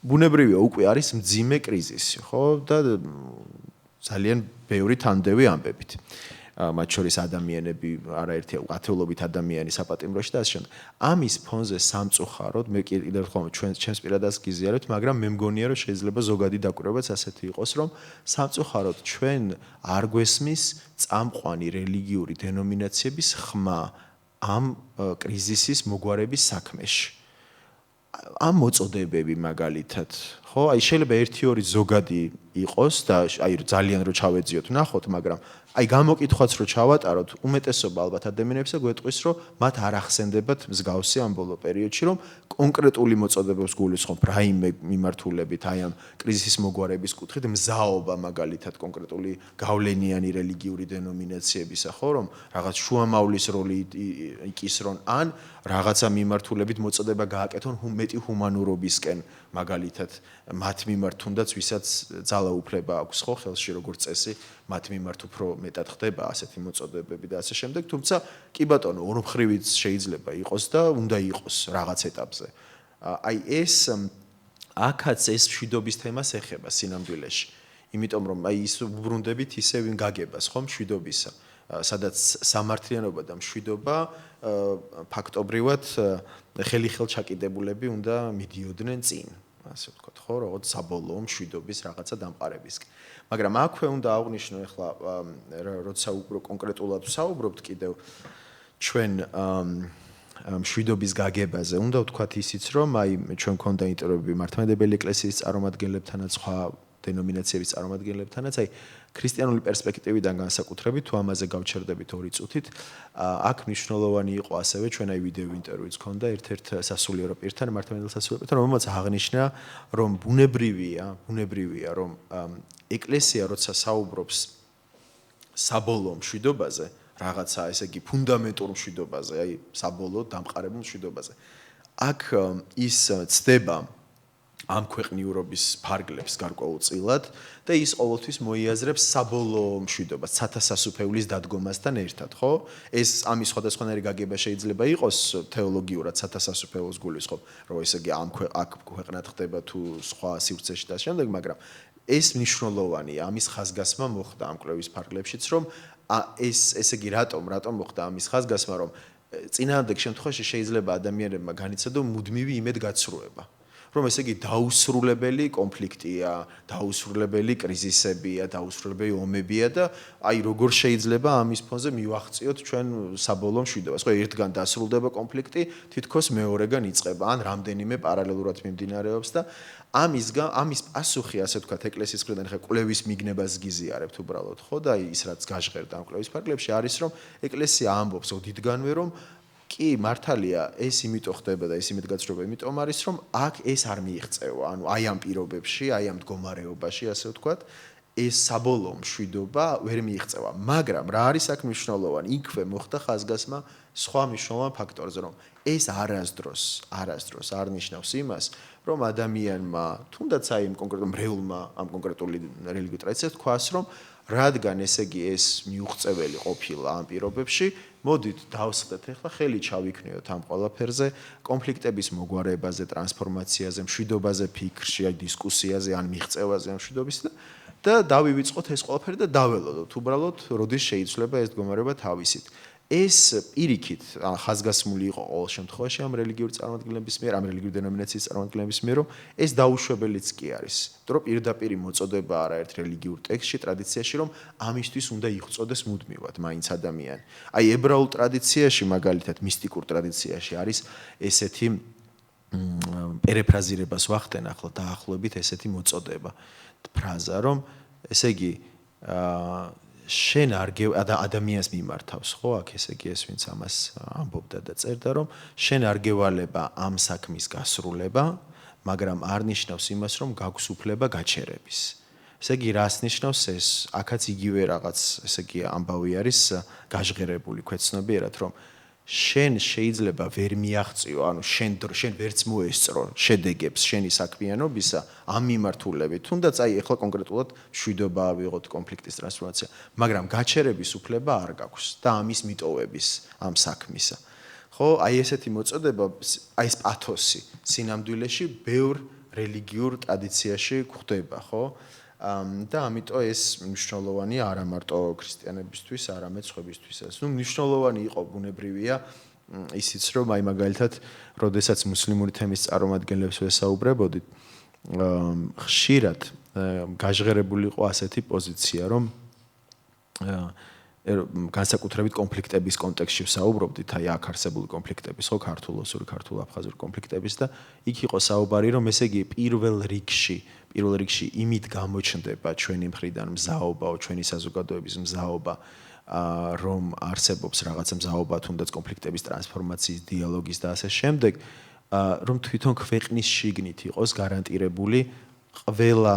ბუნებრივია უკვე არის მძიმე კრიზისი, ხო? და ძალიან ბევრი თანდევი ამბებით. მათ შორის ადამიანები, არაერთი ათეულობით ადამიანი საპატიმროში და ასე შემდეგ. ამის ფონზე სამწუხაროდ, მე კიდევ ერთხელ ჩვენს პირადას გიზიარებთ, მაგრამ მე მგონია, რომ შეიძლება ზოგადი დაკვირვებაც ასეთი იყოს, რომ სამწუხაროდ ჩვენ არ გვესმის წამყვანი რელიგიური დენომინაციების ხმა ამ კრიზისის მოგვარების საქმეში. ამ მოწოდებები მაგალითად, ხო, აი შეიძლება 1-2 ზოგადი იყოს და აი ძალიან რო ჩავეძიოთ, ნახოთ, მაგრამ აი გამოკითხვაც რო ჩავატაროთ, უმეტესობა ალბათ ადამიანებსა გვეტყვის, რომ მათ არ ახსენდებათ მსგავსი ამ ბოლო პერიოდში, რომ კონკრეტული მოწოდებებს გულისხმობ რაიმე მიმართულებით, აი ამ კრიზისის მოგვარების კუთხით მზაობა მაგალითად კონკრეტული გავლენიანი რელიგიური დენომინაციებისა, ხო, რომ რაღაც შუამავლის როლი იკისრონ ან რაღაცა მიმართულებით მოწოდება გააკეთონ მეტი ჰუმანურობისკენ მაგალითად მათ მიმართ თუნდაც ვისაც ძალაუფლება აქვს ხო ხელში როგორც წესი მათ მიმართ უფრო მეტად ხდება ასეთი მოწოდებები და ასე შემდეგ თუმცა კი ბატონო ორმხრივიც შეიძლება იყოს და უნდა იყოს რაღაც ეტაპზე აი ეს აქაც ეს მშვიდობის თემას ეხება სინამდვილეში იმიტომ რომ აი ის უბრუნდებით ისე ვინ გაგებას ხო მშვიდობისა სადაც სამართლიანობა და მშვიდობა ფაქტობრივად ხელი-ხელ ჩაკიდებულები უნდა მიდიოდნენ წინ ასე ვთქვათ ხო როგორც საბოლოო მშვიდობის რაღაცა დამყარებისკენ მაგრამ აქვე უნდა აღვნიშნო ახლა როცა უფრო კონკრეტულად ვსაუბრობთ კიდევ ჩვენ მშვიდობის გაგებაზე უნდა ვთქვათ ისიც რომ აი ჩვენ გქონდა ინტერვიუები მართლმადიდებელი ეკლესიის წარმომადგენლებთანაც სხვა დენომინაციების წარმომადგენლებთანაც აი ქრისტიანული პერსპექტივიდან განსაკუთრებით თუ ამაზე გავჩერდებით 2 წუთით აქ მნიშვნელოვანი იყო ასევე ჩვენ აი ვიდეო ინტერვიუც გქონდა ერთ-ერთ სასულიერო პირთან მართლმადიდებელ სასულიერო პირთან რომელმაც აღნიშნა რომ ბუნებრივია რომ ეკლესია როცა საუბრობს საბოლოო მშვიდობაზე რაღაცა ესე იგი ფუნდამენტურ მშვიდობაზე აი საბოლოო დამყარებულ მშვიდობაზე აქ ის ცდება ამ ქვეყნიურობის ფარგლებს გარკვეულწილად და ის ყოველთვის მოიაზრებს საბოლოო მშვიდობას, ცათასასუფეულის დადგომასთან ერთად, ხო? ეს ამის სხვადასხვანაირი გაგება შეიძლება იყოს თეოლოგიურად ცათასასუფეულს გულისხმობ, რომ ესე იგი აქ ქვეყნად ხდება თუ სხვა სივრცეში და შემდეგ, მაგრამ ეს მნიშვნელოვანია, ამის ხაზგასმა მოხდა ამ კვლევის ფარგლებშიც, რომ ესე იგი რატომ მოხდა ამის ხაზგასმა, რომ წინააღმდეგ შემთხვევაში შეიძლება ადამიანებმა განიცადონ მუდმივი იმედგაცრუება. რომ ესე იგი დაუსრულებელი კონფლიქტია, დაუსრულებელი კრიზისებია, დაუსრულებელი ომებია და აი როგორ შეიძლება ამის ფონზე მივახციოთ ჩვენ საბოლოო მშვიდობას. ხო, ერთგან დასრულდება კონფლიქტი, თითქოს მეორეგან იწყება, ან რამდენიმე პარალელურად მიმდინარეობს და ამის პასუხი, ასე ვთქვათ, ეკლესიის მხრიდან ხა კვლევის მიგნებას გიზიარებთ უბრალოდ, ხო და ის რაც გაჟღერდა ამ კვლევის ფარგლებში არის რომ ეკლესია ამბობს ოდითგანვე რომ კი მართალია ეს იმიტომ ხდება და ეს იმედგაცრუება იმიტომ არის რომ აქ ეს არ მიიღწევა ანუ აი ამ პირობებში აი ამ მდგომარეობაში ასე ვთქვათ ეს საბოლოო მშვიდობა ვერ მიიღწევა მაგრამ რა არის აქ მნიშვნელოვანი იქვე მოხდა ხაზგასმა სხვა მნიშვნელოვან ფაქტორზე რომ ეს არასდროს არ ნიშნავს იმას რომ ადამიანმა თუნდაც აი იმ კონკრეტულ მრევლმა ამ კონკრეტული რელიგიურ ტრადიციას თქვას რომ რადგან ესე იგი ეს მიუღწეველი ყოფილა ამ პირობებში მოდით დავსხდეთ ახლა ხელი ჩავიქნიოთ ამ ყველაფერზე კონფლიქტების მოგვარებაზე ტრანსფორმაციაზე მშვიდობაზე ფიქრში აი დისკუსიაზე ან მიღწევაზე ამ მშვიდობის და დავივიწყოთ ეს ყველაფერი და დაველოდოთ უბრალოდ როდის შეიძლება ეს მდგომარეობა თავისით ეს პირიქით ხაზგასმული იყო ყოველ შემთხვევაში ამ რელიგიური წარმომადგენლების მიერ, ამ რელიგიური დენომინაციის წარმომადგენლების მიერ, რომ ეს დაუშვებელიც კი არის. იმიტომ რომ პირდაპირ მოწოდება არაერთ რელიგიურ ტექსტში, ტრადიციაში, რომ ამისთვის უნდა იღვწოდეს მუდმივად მაინც ადამიანი. აი ებრაულ ტრადიციაში, მაგალითად, მისტიკურ ტრადიციაში არის ესეთი პერეფრაზირებას ვახდენ ახლა დაახლოებით ესეთი მოწოდება. ფრაზა, რომ ესე იგი შენ არ ადამიანს მიმართავს ხო აქ ესე იგი ეს ვინც ამას ამბობდა და წერდა რომ შენ არ გევალება ამ საქმის გასრულება მაგრამ არ ნიშნავს იმას რომ გაქვს უფლება გაჩერების ესე იგი რას ნიშნავს ეს აქაც იგივე რაღაც ესე იგი ამბავი არის გაჟღერებული ქვეცნობიერად რომ შენ შეიძლება ვერ მიაღწიო ანუ შენ ვერც მოესწრო შედეგებს შენი საქმიანობისა ამ მიმართულებით თუნდაც აი ახლა კონკრეტულად მშვიდობა ავიღოთ კონფლიქტის ტრანსფორმაცია მაგრამ გაჩერების უფლება არ გაქვს და ამის მიტოვების ამ საქმისა ხო აი ესეთი მოწოდება აი ეს პათოსი სინამდვილეში ბევრ რელიგიურ ტრადიციაში გვხდება ხო და ამიტომ ეს მნიშვნელოვანია არა მარტო ქრისტიანებისთვის, არამედ სხვებისთვისაც. ნუ მნიშვნელოვანი იყო ბუნებრივია ისიც რომ აი მაგალითად, როდესაც მუსლიმური თემის წარმომადგენლებს ვესაუბრებოდით, ხშირად გაჟღერებული იყო ასეთი პოზიცია, რომ განსაკუთრებით კონფლიქტების კონტექსტში ვსაუბრობდით, აი აქ არსებული კონფლიქტების, ხო, ქართულ-ოსური, ქართულ-აფხაზური კონფლიქტების და იქ იყო საუბარი, რომ ესე იგი პირველ რიგში იმით გამოჩნდება ჩვენი მხრიდან მზაობა, ჩვენი საზოგადოების მზაობა, რომ არსებობს რაღაცა მზაობა თუნდაც კონფლიქტების ტრანსფორმაციის, დიალოგის და ასე შემდეგ, რომ თვითონ ქვეყნის შიგნით იყოს გარანტირებული ყველა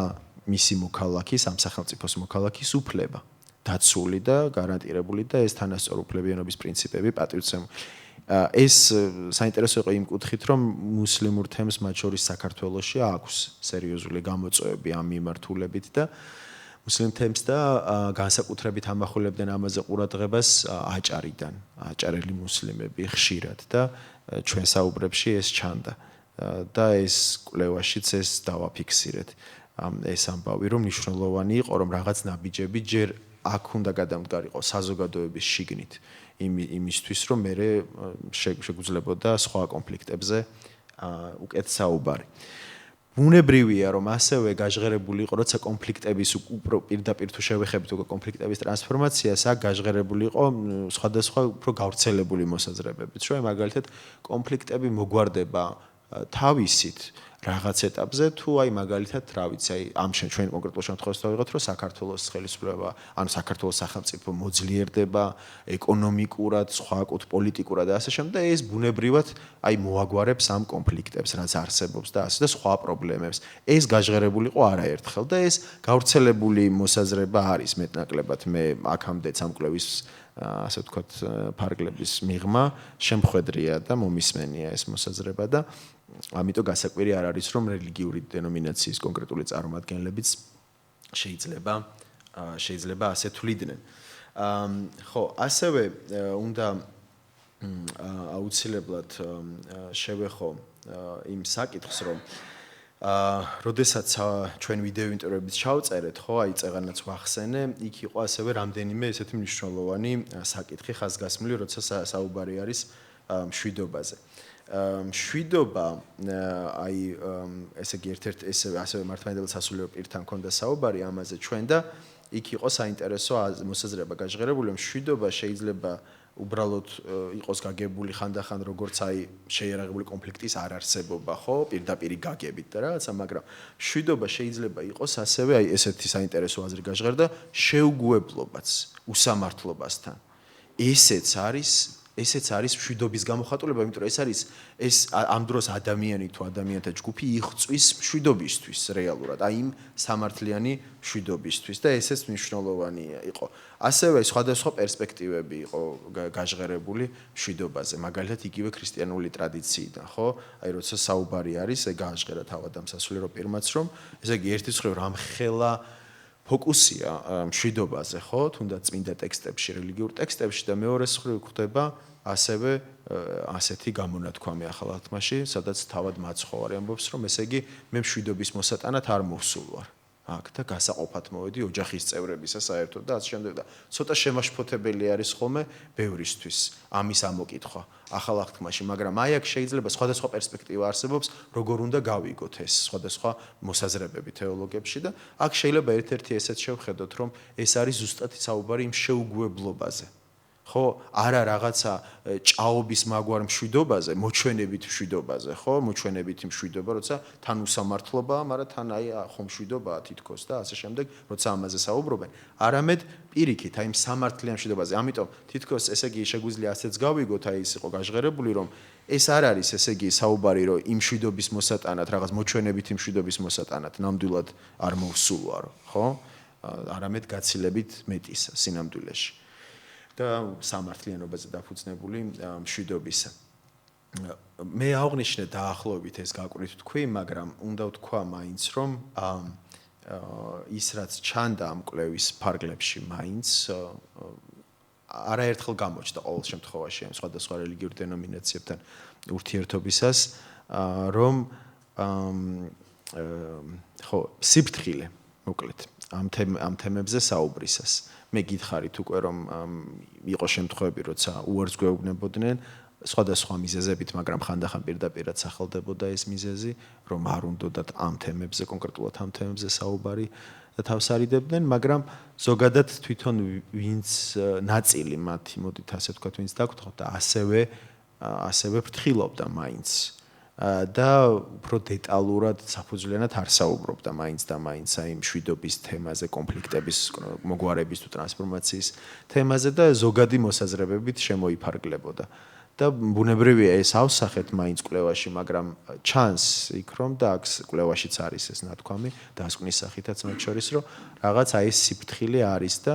მისი მოქალაქის, ამ სახელმწიფოს მოქალაქის უფლება, დაცული და გარანტირებული და ეს თანასწორ უფლებიანობის პრინციპები პატივცემული. ეს საინტერესო იყო იმ კუთხით, რომ მუსლიმურ თემს მათ შორის საქართველოში აქვს სერიოზული გამოწვევები ამ მიმართულებით და მუსლიმ თემს და განსაკუთრებით ამახვილებდნენ ამაზე ყურადღებას აჭარიდან, აჭარელი მუსლიმები ხშირად და ჩვენ საუბრებში ეს ჩანდა და ეს კვლევაშიც ეს დავაფიქსირეთ. ეს ამბავი რომ მნიშვნელოვანი იყო რომ რაღაც ნაბიჯები ჯერ აქ უნდა გადამდგარიყო საზოგადოების შიგნით იმისთვის რომ მე შეგვიძლებოდა სხვა კონფლიქტებზე უკეთ საუბარი. ბუნებრივია რომ ასევე გაჟღერებული იყო როცა კონფლიქტების პირდაპირ თუ შევეხებით უკვე კონფლიქტების ტრანსფორმაციას აქ გაჟღერებული იყო სხვადასხვა უფრო გავრცელებული მოსაზრებებით რომ მაგალითად კონფლიქტები მოგვარდება თავისით რაღაც ეტაპზე თუ აი მაგალითად რა ვიცი აი ამ ჩვენ კონკრეტულ შემთხვევაში დავიღოთ რომ საქართველოს ხელისუფლება ანუ საქართველოს სახელმწიფო მოძლიერდება ეკონომიკურად სხვა კუთ პოლიტიკურად და ასე შემდეგ ეს ბუნებრივად აი მოაგვარებს ამ კონფლიქტებს რაც არსებობს და ასე და სხვა პრობლემებს ეს გაჟღერებული იყო არაერთხელ და ეს გავრცელებული მოსაზრება არის მეტნაკლებად მე აქამდე სამკვლევის ასე ვთქვათ ფარგლების მიღმა შემხედრია და მომისმენია ეს მოსაზრება და ამიტომ გასაკვირი არ არის რომ რელიგიური დენომინაციის კონკრეტული წარმომადგენლებიც შეიძლება ასე თვლიდნენ. ხო, ასევე უნდა აუცილებლად შევეხო იმ საკითხს რომ როდესაც ჩვენ ვიდეო ინტერვიუებს ჩავწერეთ, ხო, აი წეღანაც ვახსენე, იქ იყო ასევე რამდენიმე ესეთი მნიშვნელოვანი საკითხი ხაზგასმული, როცა საუბარი არის მშვიდობაზე. მშვიდობა აი ესე იგი ერთ-ერთ ასევე მართლმადიდებელ სასულიერო პირთან ქონდა საუბარი ამაზე ჩვენ და იქ იყო საინტერესო მოსაზრება გაჟღერებული რომ მშვიდობა შეიძლება უბრალოდ იყოს გაგებული ხანდახან როგორც აი შეიარაღებული კონფლიქტის არ არსებობა ხო პირდაპირი გაგებით და რაღაცა მაგრამ მშვიდობა შეიძლება იყოს ასევე აი ესეთი საინტერესო აზრი გაჟღერდა შეუგუებლობაც უსამართლობასთან ესეც არის მშვიდობის გამოხატულება, იმიტომ რომ ეს არის ამ დროს ადამიანი თუ ადამიანთა ჯგუფი იღწვის მშვიდობისთვის რეალურად, აი იმ სამართლიანი მშვიდობისთვის და ესეც მნიშვნელოვანი იყო. ასევე სხვადასხვა პერსპექტივები იყო გაჟღერებული მშვიდობაზე, მაგალითად იგივე ქრისტიანული ტრადიციიდან, ხო? აი როცა საუბარი არის, გააჟღერა თავად ამ სასულიერო პირმაც, რომ ესე იგი ერთის მხრივ რამხელა ფოკუსია მშვიდობაზე, ხო, თუნდაც წმინდა ტექსტებში, რელიგიურ ტექსტებში და მეორეს მხრივ ხდება ასევე ასეთი გამონათქვამი ახალ აღთქმაში, სადაც თავად მაცხოვარი ამბობს, რომ ესე იგი მე მშვიდობის მოსატანად არ მოვსულ ვარ. აქ და გასაყოფად მოვედი ოჯახის წევრებისა საერთოდ და ასე შემდეგ და ცოტა შემაშფოთებელი არის ხოლმე ბევრისთვის ამის ამოკითხვა ახალ აღთქმაში, მაგრამ აი აქ შეიძლება სხვადასხვა პერსპექტივა არსებობს, როგორ უნდა გავიგოთ ეს სხვადასხვა მოსაზრებები თეოლოგებში და აქ შეიძლება ერთ-ერთი ესეც შევხედოთ, რომ ეს არის ზუსტად საუბარი იმ შეუგუებლობაზე. ხო, არა რაღაცა ჭაობის მაგვარ მშვიდობაზე, მოჩვენებით მშვიდობაზე, ხო, მოჩვენებით მშვიდობა, როცა თან უსამართლობაა, მაგრამ თან აი ხო მშვიდობაა თითქოს და ასე შემდეგ, როცა ამაზე საუბრობენ. არამედ პირიქით, აი სამართლიან მშვიდობაზე. ამიტომ თითქოს ესე იგი შეგვიძლია ასეც გავიგოთ, აი ის იყო გაჟღერებული, რომ ეს არ არის ესე იგი საუბარი, რომ იმ მშვიდობის მოსატანად, რაღაც მოჩვენებით იმ მშვიდობის მოსატანად ნამდვილად არ მოვსულვარო, ხო? არამედ გაცილებით მეტისა სინამდვილეში. და სამართლიანობაზე დაფუძნებული მშვიდობისა. მე აღნიშნე დაახლოებით ეს გაკვირით თქვი, მაგრამ უნდა ვთქვა მაინც, რომ ის რაც ჩანდა ამ კვლევის ფარგლებში მაინც არაერთხელ გამოჩნდა ყოველ შემთხვევაში ამ სხვადასხვა რელიგიურ დენომინაციებთან ურთიერთობისას, რომ ხო, სიფრთხილე, მოკლედ, ამ თემებზე საუბრისას. მე გითხარით უკვე რომ იყო შემთხვევები, როცა უარს გვეუბნებოდნენ სხვადასხვა მიზეზებით, მაგრამ ხანდახან პირდაპირად სახელდებოდა ეს მიზეზი, რომ არ უნდათ ამ თემებზე, კონკრეტულად ამ თემებზე საუბარი და თავს არიდებდნენ, მაგრამ ზოგადად თვითონ ვინც ნაწილი მათი, მოდით ასე ვთქვათ, ვინც დაგვრჩათ და ასევე ფრთხილობდა მაინც და უფრო დეტალურად საფუძვლიანად არ საუბრობდა მაინც და მაინც აი მშვიდობის თემაზე, კონფლიქტების მოგვარების თუ ტრანსფორმაციის თემაზე და ზოგადი მოსაზრებებით შემოიფარგლებოდა. და ბუნებრივია ეს ავსახეთ მაინც კვლევაში, მაგრამ ჩანს იქ რომ და აქ კვლევაშიც არის ეს ნათქვამი, დასკვნის სახითაც მათ შორის, რომ რაღაც აი ეს სიფრთხილე არის და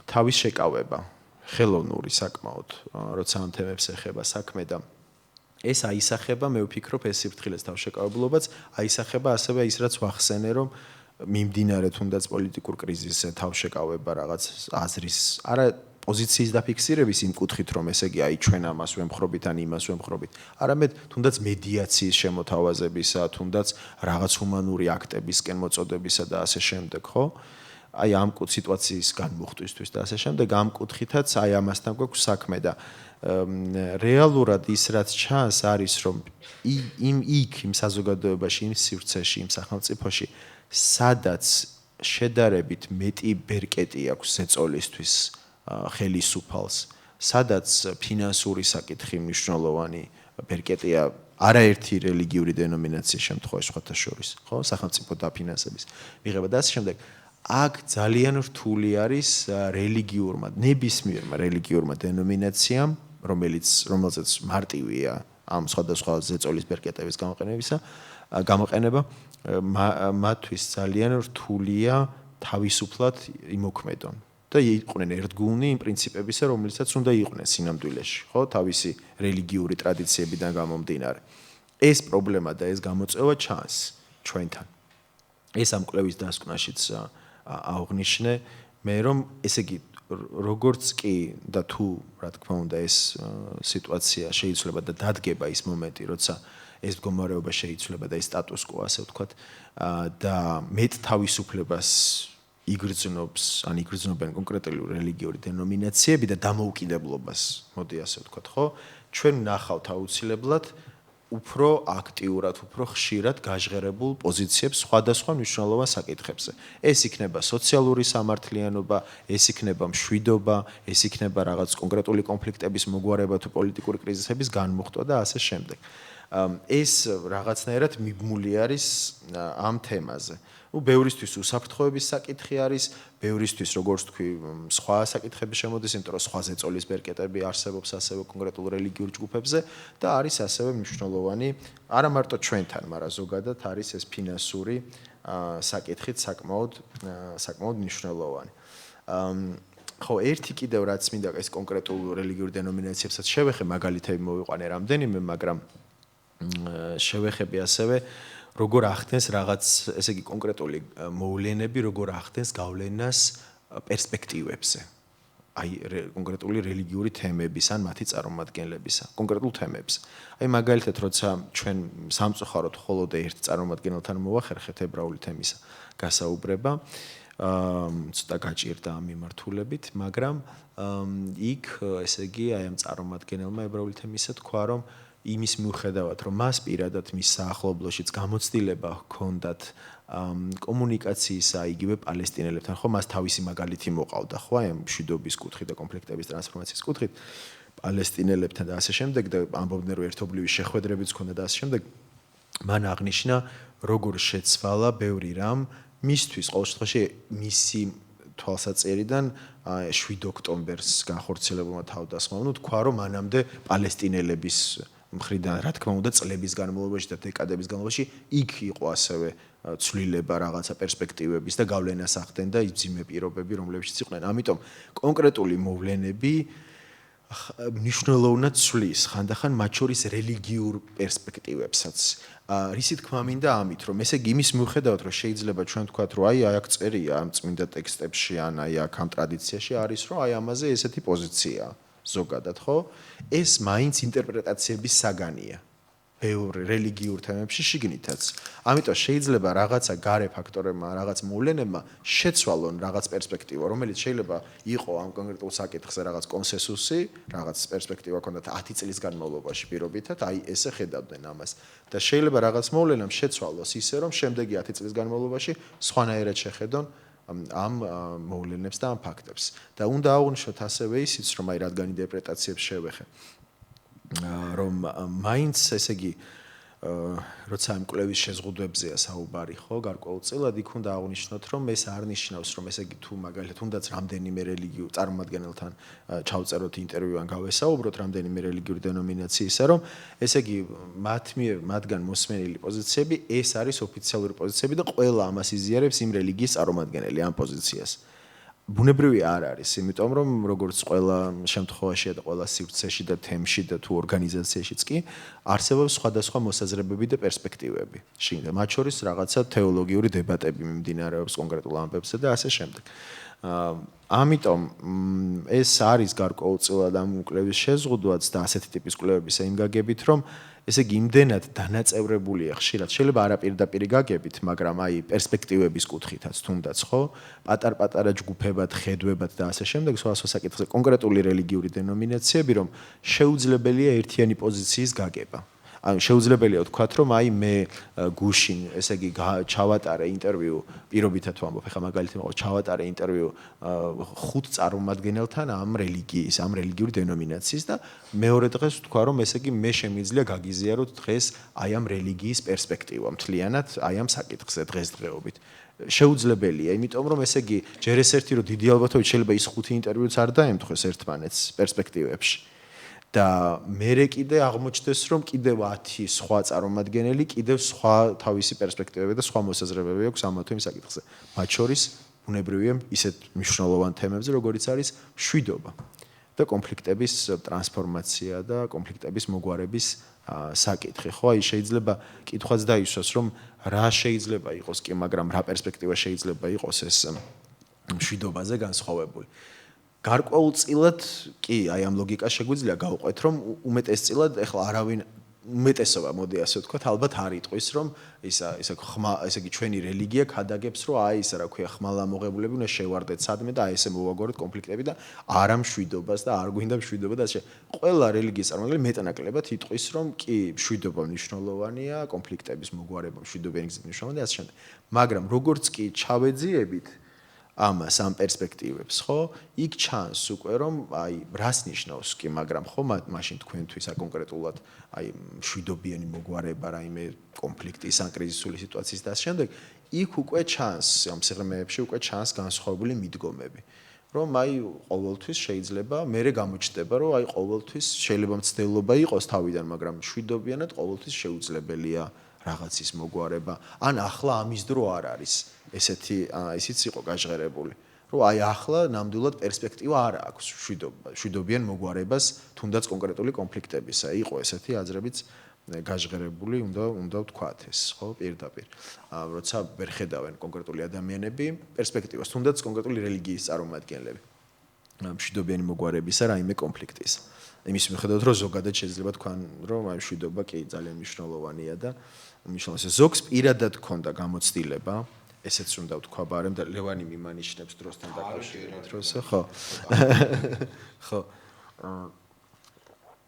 თავის შეკავება, ხელოვნური საკმაოდ, როცა ამ თემებს ეხება საქმე და ეს აისახება, მე ვფიქრობ, ეს სიფრთხილეს თავშეკავებლობაც აისახება ასევე ის, რაც ვახსენე, რომ მიმდინარე თუნდაც პოლიტიკურ კრიზისზე თავშეკავება რაღაც აზრის, არა პოზიციის დაფიქსირების იმ კუთხით, რომ ესე იგი, აი ჩვენ ამას ვემხრობით ან იმას ვემხრობით, არამედ თუნდაც მედიაციის შემოთავაზებისა, თუნდაც რაღაც ჰუმანური აქტებისკენ მოწოდებისა და ასე შემდეგ, ხო? აი ამ სიტუაციის განმუხტვისთვის და ასე შემდეგ, ამ კუთხითაც აი ამასთან გვაქვს საქმე და რეალურად ის რაც ჩანს არის რომ იმ საზოგადოებაში, იმ სივრცეში, იმ სახელმწიფოში, სადაც შედარებით მეტი ბერკეტი აქვს ზეწოლისთვის ხელისუფალს, სადაც ფინანსური საკითხი მნიშვნელოვანი ბერკეტია არაერთი რელიგიური დენომინაციის შემთხვევაში სხვათა შორის, ხო, სახელმწიფო დაფინანსების მიღება და ასე შემდეგ. აქ ძალიან რთული არის რელიგიურმა, ნებისმიერმა რელიგიურმა დენომინაციამ, რომელზეც მარტივია ამ სხვადასხვა ზეწოლის ბერკეტების გამოყენება, მათთვის ძალიან რთულია თავისუფლად იმოქმედონ. და იყვნენ ერთგულნი იმ პრინციპებისა, რომლითაც უნდა იყვნენ სინამდვილეში, ხო, თავისი რელიგიური ტრადიციებიდან გამომდინარე. ეს პრობლემა და ეს გამოწვევა ჩანს ჩვენთან. ეს ამ კვლევის დასკვნაშიც აღვნიშნე მე, რომ ესე იგი, როგორც კი და თუ, რა თქმა უნდა, ეს სიტუაცია შეიძლება და დადგება ის მომენტი, როცა ეს მდგომარეობა შეიძლება და ეს სტატუს კო, ასე ვთქვათ, და მეტ თავისუფლებას იგრძნობენ კონკრეტული რელიგიური დენომინაციები და დამოუკიდებლობას, მოდი ასე ვთქვათ, ხო? ჩვენ ვნახავთ აუცილებლად უფრო აქტიურად, უფრო ხშირად გაჟღერებულ პოზიციებს სხვადასხვა მნიშვნელოვან საკითხებზე. ეს იქნება სოციალური სამართლიანობა, ეს იქნება მშვიდობა, ეს იქნება რაღაც კონკრეტული კონფლიქტების მოგვარება თუ პოლიტიკური კრიზისების განმუხტვა და ასე შემდეგ. ეს რაღაცნაირად მიბმული არის ამ თემაზე. ბევრისთვის უსაფრთხოების საკითხი არის, ბევრისთვის, როგორც თქვი, სხვა საკითხები შემოდის, იმიტომ რომ სხვა ზეწოლის ბერკეტები არსებობს ასევე კონკრეტულ რელიგიურ ჯგუფებზე და არის ასევე მნიშვნელოვანი, არა მარტო ჩვენთან, მაგრამ ზოგადად არის ეს ფინანსური საკითხით საკმაოდ მნიშვნელოვანი. ხო, ერთი კიდევ რაც მინდა ეს კონკრეტულ რელიგიურ დენომინაციებსაც შევეხე, მაგალითები მოვიყვანე რამდენიმე, მაგრამ შევეხები ასევე როგორ ახდენს რაღაც, ესე იგი, კონკრეტული მოვლენები, როგორ ახდენს გავლენას პერსპექტივებზე. აი, კონკრეტული რელიგიური თემების ან მათი წარმომადგენლებისა, კონკრეტულ თემებზე. აი, მაგალითად, როცა ჩვენ სამწუხაროდ მხოლოდ ერთ წარმომადგენელთან მოვახერხეთ ებრაული თემის გასაუბრება, ცოტა გაჭირდა ამ მიმართულებით, მაგრამ იქ, ესე იგი, აი ამ წარმომადგენელმა ებრაული თემისა თქვა, რომ იმის მიუხედავად, რომ მას პირადად მის საახლობლოშიც გამოცდილება ჰქონდათ კომუნიკაციისა იგივე პალესტინელებთან, ხო, მას თავისი მაგალითი მოყავდა, ხო, აი მშვიდობის კუთხით და კონფლიქტების ტრანსფორმაციის კუთხით პალესტინელებთან და ასე შემდეგ და ამბობდნენ, რომ ერთობლივი შეხვედრებიც ჰქონდა და ასე შემდეგ. მან აღნიშნა, როგორ შეცვალა ბევრი რამ მისთვის, ყოველ შემთხვევაში მისი თვალსაჩინოდან 7 ოქტომბერს განხორციელებულმა თავდასხმამ, თქვა, რომ მანამდე პალესტინელების მხრიდან, რა თქმა უნდა, წლების განმავლობაში და დეკადების განმავლობაში იქ იყო ასევე ცვლილება რაღაცა პერსპექტივების და გავლენას ახდენდა იძიმე პირობები, რომლებშიც იყვნენ. ამიტომ კონკრეტული მოვლენები მნიშვნელოვნად ცვლის ხანდახან მათ შორის რელიგიურ პერსპექტივებსაც. რისი თქმა მინდა ამით, რომ ესე იგი იმის მიუხედავად, რომ შეიძლება ჩვენ ვთქვათ, რომ აი აქ წერია ამ წმინდა ტექსტებში ან აი აქ ამ ტრადიციაში არის, რომ აი ამაზე ესეთი პოზიციაა. ზოგადად, ხო? ეს მაინც ინტერპრეტაციების საგანია. ბევრი რელიგიურ თემებში შიგნითაც. ამიტომ შეიძლება რაღაცა გარე ფაქტორებმა, რაღაც მოვლენებმა შეცვალონ რაღაც პერსპექტივა, რომელიც შეიძლება იყო ამ კონკრეტულ საკითხზე რაღაც კონსენსუსი, რაღაც პერსპექტივა ქონდათ 10 წლის განმავლობაში პირობითად, აი ესე ხედავდნენ ამას. და შეიძლება რაღაც მოვლენამ შეცვალოს ისე, რომ შემდეგი 10 წლის განმავლობაში სხვანაირად შეხედონ ამ მოვლენებს და ამ ფაქტებს. და უნდა აღვნიშნოთ ასევე ისიც, რომ აი რადგან ინტერპრეტაციებს შევეხე, რომ მაინც ესე იგი როცა ამ კვლევის შეზღუდვებზეა საუბარი ხო გარკვეულწილად იქ უნდა აღვნიშნოთ რომ ეს არ ნიშნავს რომ ესე იგი თუ მაგალითად თუნდაც რამდენიმე რელიგიურ წარმომადგენელთან ჩავწეროთ ინტერვიუ ან გავესაუბროთ რამდენიმე რელიგიური დენომინაციისა რომ ესე იგი მათგან მოსმენილი პოზიციები ეს არის ოფიციალური პოზიციები და ყველა ამას იზიარებს იმ რელიგიის წარმომადგენელი ამ პოზიციას ბუნებრივი არ არის, იმიტომ რომ როგორც ყველა შემთხვევაში და ყველა სივრცეში და თემში და თუ ორგანიზაციაშიც კი არსებობს სხვადასხვა მოსაზრებები და პერსპექტივები. შიგნით მათ შორის რაღაცა თეოლოგიური დებატები მიმდინარეობს კონკრეტულ ამბებზე და ასე შემდეგ. ამიტომ ეს არის გარკვეულწილად ამ კვლევის შეზღუდვაც და ასეთი ტიპის კვლევებისა იმ გაგებით რომ ესე იგი იმდენად დანაწევრებულია ხშირად შეიძლება არაპირდაპირი გაგებით, მაგრამ აი პერსპექტივების კუთხითაც თუნდაც ხო, პატარ-პატარა ჯგუფებად, ხედვებად და ასე შემდეგ, სხვადასხვა საკითხზე კონკრეტული რელიგიური დენომინაციები, რომ შეუძლებელია ერთიანი პოზიციის გაგება. ანუ შეუძლებელია ვთქვათ, რომ აი მე გუშინ, ესე იგი ჩავატარე ინტერვიუ, პირობითად ვამბობ, ეხლა მაგალითად მიყო, ჩავატარე ინტერვიუ 5 წარმომადგენელთან ამ რელიგიის, ამ რელიგიური დენომინაციის და მეორე დღეს ვთქვა, რომ ესე იგი მე შემიძლია გაგიზიაროთ დღეს აი ამ რელიგიის პერსპექტივა, მთლიანად აი ამ საკითხზე დღესდღეობით. შეუძლებელია, იმიტომ რომ ესე იგი ჯერ ეს ერთი რომ დიდი ალბათობით შეიძლება ის 5 ინტერვიუც არ დაემთხვეს ერთმანეთს პერსპექტივებში. და მერე კიდე აღმოჩნდეს რომ კიდევ 10 სხვა წარმომადგენელი კიდევ სხვა თავისი პერსპექტივები და სხვა მოსაზრებები აქვს ამ თუ იმ საკითხზე. მათ შორის ბუნებრივია ისეთ მნიშვნელოვან თემებზე, როგორიც არის მშვიდობა და კონფლიქტების ტრანსფორმაცია და კონფლიქტების მოგვარების საკითხი. ხო, აი შეიძლება კითხვაც დაისვას, რომ რა შეიძლება იყოს კი, მაგრამ რა პერსპექტივა შეიძლება იყოს ეს მშვიდობაზე განსხვავებული. გარკვეულწილად კი აი ამ ლოგიკას შეგვიძლია გავყვეთ რომ უმეტესწილად ეხლა არავინ უმეტესობა მოდი ასე ვთქვათ ალბათ არ იტყვის რომ ესე იგი ჩვენი რელიგია ქადაგებს რომ აი ესე რა ქვია ხმალამოღებულები უნდა შევარდეთ სადმე და აი ესე მოვაგოროთ კონფლიქტები და არა მშვიდობას და არ გვინდა მშვიდობა და ასე ყველა რელიგიის წარმომადგენელი მეტნაკლებად იტყვის რომ კი მშვიდობა მნიშვნელოვანია კონფლიქტების მოგვარება მშვიდობიანი გზით მნიშვნელოვანია და ასე შემდეგ მაგრამ როგორც კი ჩავეძიებით ამას ამ პერსპექტივებს, ხო? იქ ჩანს უკვე რომ აი რას ნიშნავს კი, მაგრამ ხო მაშინ თქვენთვის აკონკრეტულად აი მშვიდობიანი მოგვარება, რაიმე კონფლიქტის ან კრიზისული სიტუაციის და ამ შემდეგ, იქ უკვე ჩანს ამ სიღრმეებში უკვე ჩანს განსხვავებული მიდგომები. რომ აი ყოველთვის შეიძლება მერე გამოჩნდება, რომ აი ყოველთვის შეიძლება მცდელობა იყოს თავიდან, მაგრამ მშვიდობიანად ყოველთვის შეუძლებელია რაღაცის მოგვარება. ან ახლა ამის დრო არ არის. ისიც იყო გაჟღერებული. რომ აი ახლა ნამდვილად პერსპექტივა არ აქვს მშვიდობიან მოგვარებას, თუნდაც კონკრეტული კონფლიქტებისა. იყო ესეთი აზრებიც გაჟღერებული, უნდა ვთქვათ ეს, ხო, პირდაპირ. როცა ვერ ხედავენ კონკრეტული ადამიანები პერსპექტივას, თუნდაც კონკრეტული რელიგიის წარმომადგენლები. მშვიდობიანი მოგვარებისა რაიმე კონფლიქტის. იმის მიხედავთ, რომ ზოგადად შეიძლება თქვან, რომ აი მშვიდობა კი ძალიან მნიშვნელოვანია და მნიშვნელოვანია. ზოგს პირადად ქონდა გამოცდილება ესეც უნდა ვთქვა ბარემ და ლევანი მიმანიშნებს დროსთან დაკავშირებით დროს ხო ხო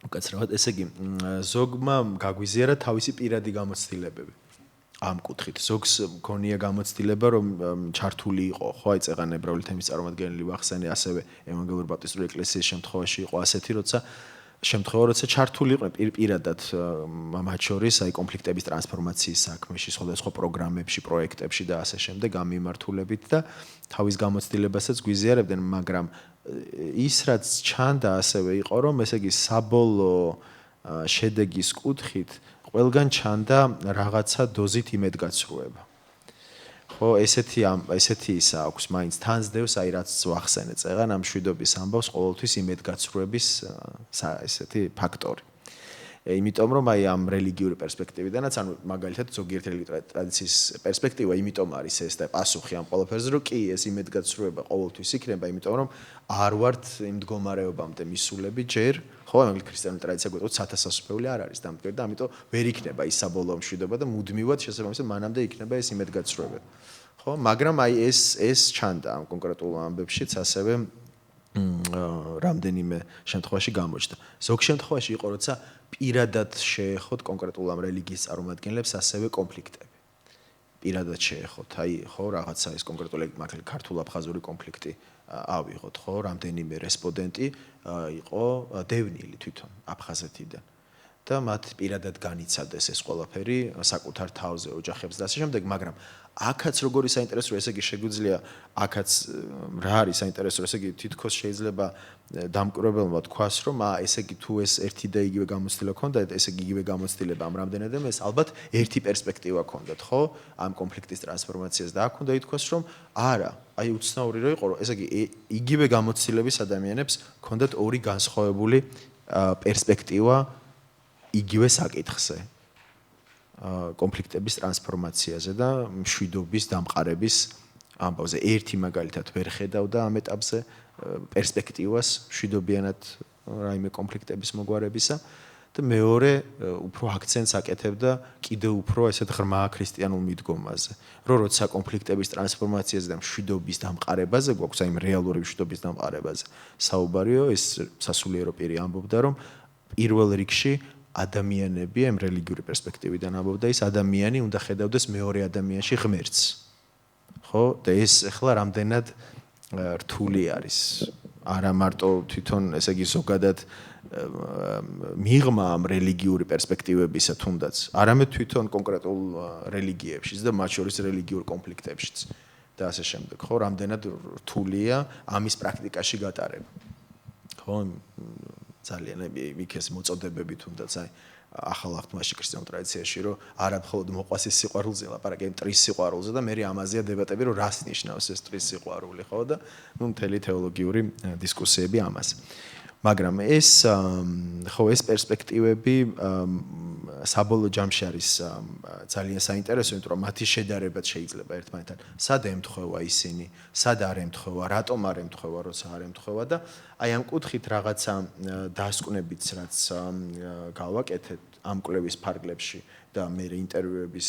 უკაცრავად ესე იგი ზოგმა გაგვიზიარა თავისი პირადი გამოცდილებები ამ კუთხით ზოგს მქონია გამოცდილება რომ ჩართული იყო ხო აი წეღან ებრაული თემის წარმომადგენელი ვახსენე ასევე ევანგელური ბაპტისტური ეკლესიის შემთხვევაში იყო ასეთი როცა ჩართული იყვნენ პირადად მათ შორის აი კონფლიქტების ტრანსფორმაციის საქმეში, სხვადასხვა პროგრამებში, პროექტებში და ასე შემდეგ ამ მიმართულებით და თავის გამოცდილებასაც გვიზიარებდნენ, მაგრამ ის რაც ჩანდა ასევე იყო, რომ ესე იგი საბოლოო შედეგის კუთხით ყველგან ჩანდა რაღაცა დოზით იმედგაცრუება. ხო, ესეთი ისა აქვს, მაინც თან ზდევს აი რაც ვახსენე წეღან ამ მშვიდობის ამბავს ყოველთვის იმედგაცრუების ესეთი ფაქტორი. იმიტომ რომ აი ამ რელიგიური პერსპექტივიდანაც, ანუ მაგალითად ზოგიერთი რელიგიური ტრადიციის პერსპექტივა, იმიტომ არის ეს და პასუხი ამ ყველაფერზე, რომ კი ეს იმედგაცრუება ყოველთვის იქნება, იმიტომ რომ არ ვართ იმ მდგომარეობამდე მისულები ჯერ, ხო, მაგალითად ქრისტიანული ტრადიცია გვეტყვის 1000 ფეული არ არის დამკვირვებელი და ამიტომ ვერ იქნება ის საბოლოო მშვიდობა და მუდმივად შესაბამისად მანამდე იქნება ეს იმედგაცრუება. ხო, მაგრამ აი ეს ჩანდა ამ კონკრეტულ ამბებშიც ასევე რამდენიმე შემთხვევაში გამოჩნდა. ზოგ შემთხვევაში იყო, როცა პირადად შეეხოთ კონკრეტულ ამ რელიგიის წარმომადგენლებს ასევე კონფლიქტები. პირადად შეეხოთ, აი, ხო, რაღაცა ის კონკრეტული მაგალითად ქართულ-აფხაზური კონფლიქტი ავიღოთ, ხო, რამდენიმე რესპონდენტი იყო დევნილი თვითონ აფხაზეთიდან. და მათ პირადად განიცადეს ეს ყველაფერი საკუთარ თავზე, ოჯახებს და ასე შემდეგ, მაგრამ აქაც როგორი საინტერესოა, ესე იგი შეგვიძლია აქაც რა არის საინტერესო, ესე იგი თითქოს შეიძლება დამკვირვებელმა თქვას, რომ ესე იგი თუ ეს ერთი და იგივე გამოცდილება ქონდა, ესე იგი იგივე გამოცდილება ამ რამდენად ეს ალბათ ერთი პერსპექტივა ქონდათ, ხო? ამ კონფლიქტის ტრანსფორმაციას და აქ უნდა ითქვას, რომ არა, აი უცნაური რო იყო, რომ ესე იგი იგივე გამოცდილების ადამიანებს ქონდათ ორი განსხვავებული პერსპექტივა იგივე საკითხზე. კონფლიქტების ტრანსფორმაციაზე და მშვიდობის დამყარების ამბავზე. ერთი მაგალითად ვერ ხედავდა ამ ეტაპზე პერსპექტივას მშვიდობიანად რაიმე კონფლიქტების მოგვარებისა და მეორე უფრო აქცენტს აკეთებდა კიდევ უფრო ესეთ ღრმა ქრისტიანულ მიდგომაზე. როცა კონფლიქტების ტრანსფორმაციაზე და მშვიდობის დამყარებაზე გვაქვს, აი რეალური მშვიდობის დამყარებაზე საუბარიო, ეს სასულიერო პირი ამბობდა, რომ პირველ რიგში ადამიანები ამ რელიგიური პერსპექტივიდან ამბობდა ის ადამიანი უნდა ხედავდეს მეორე ადამიანში ღმერთს. ხო? და ეს ახლა რამდენად რთული არის. არა მარტო თვითონ, ესე იგი ზოგადად მიღმა ამ რელიგიური პერსპექტივებისა თუნდაც, არამედ თვითონ კონკრეტულ რელიგიებშიც და მათ შორის რელიგიურ კონფლიქტებშიც და ასე შემდეგ. ხო, რამდენად რთულია ამის პრაქტიკაში გატარება. ხო, ძალიან იქეს მოწოდებები თუნდაც აი ახალ აღთქმაში ქრისტიანულ ტრადიციაში რომ არა მხოლოდ მოყვას ის სიყვარულზე ლაპარაკი მტრის სიყვარულზე და მე ამაზეა დებატები რომ რას ნიშნავს ეს მტრის სიყვარული ხო და ნუ მთელი თეოლოგიური დისკუსიები ამას მაგრამ ეს ხო ეს პერსპექტივები საბოლოო ჯამში არის ძალიან საინტერესო იმიტომ რომ მათი შედარებაც შეიძლება ერთმანეთთან სად ემთხვევა ისინი სად არ ემთხვევა რატომ არ ემთხვევა როცა არ ემთხვევა და აი ამ კუთხით რაღაცა დასკვნებიც რაც გავაკეთეთ ამ კვლევის ფარგლებში და მე ინტერვიუების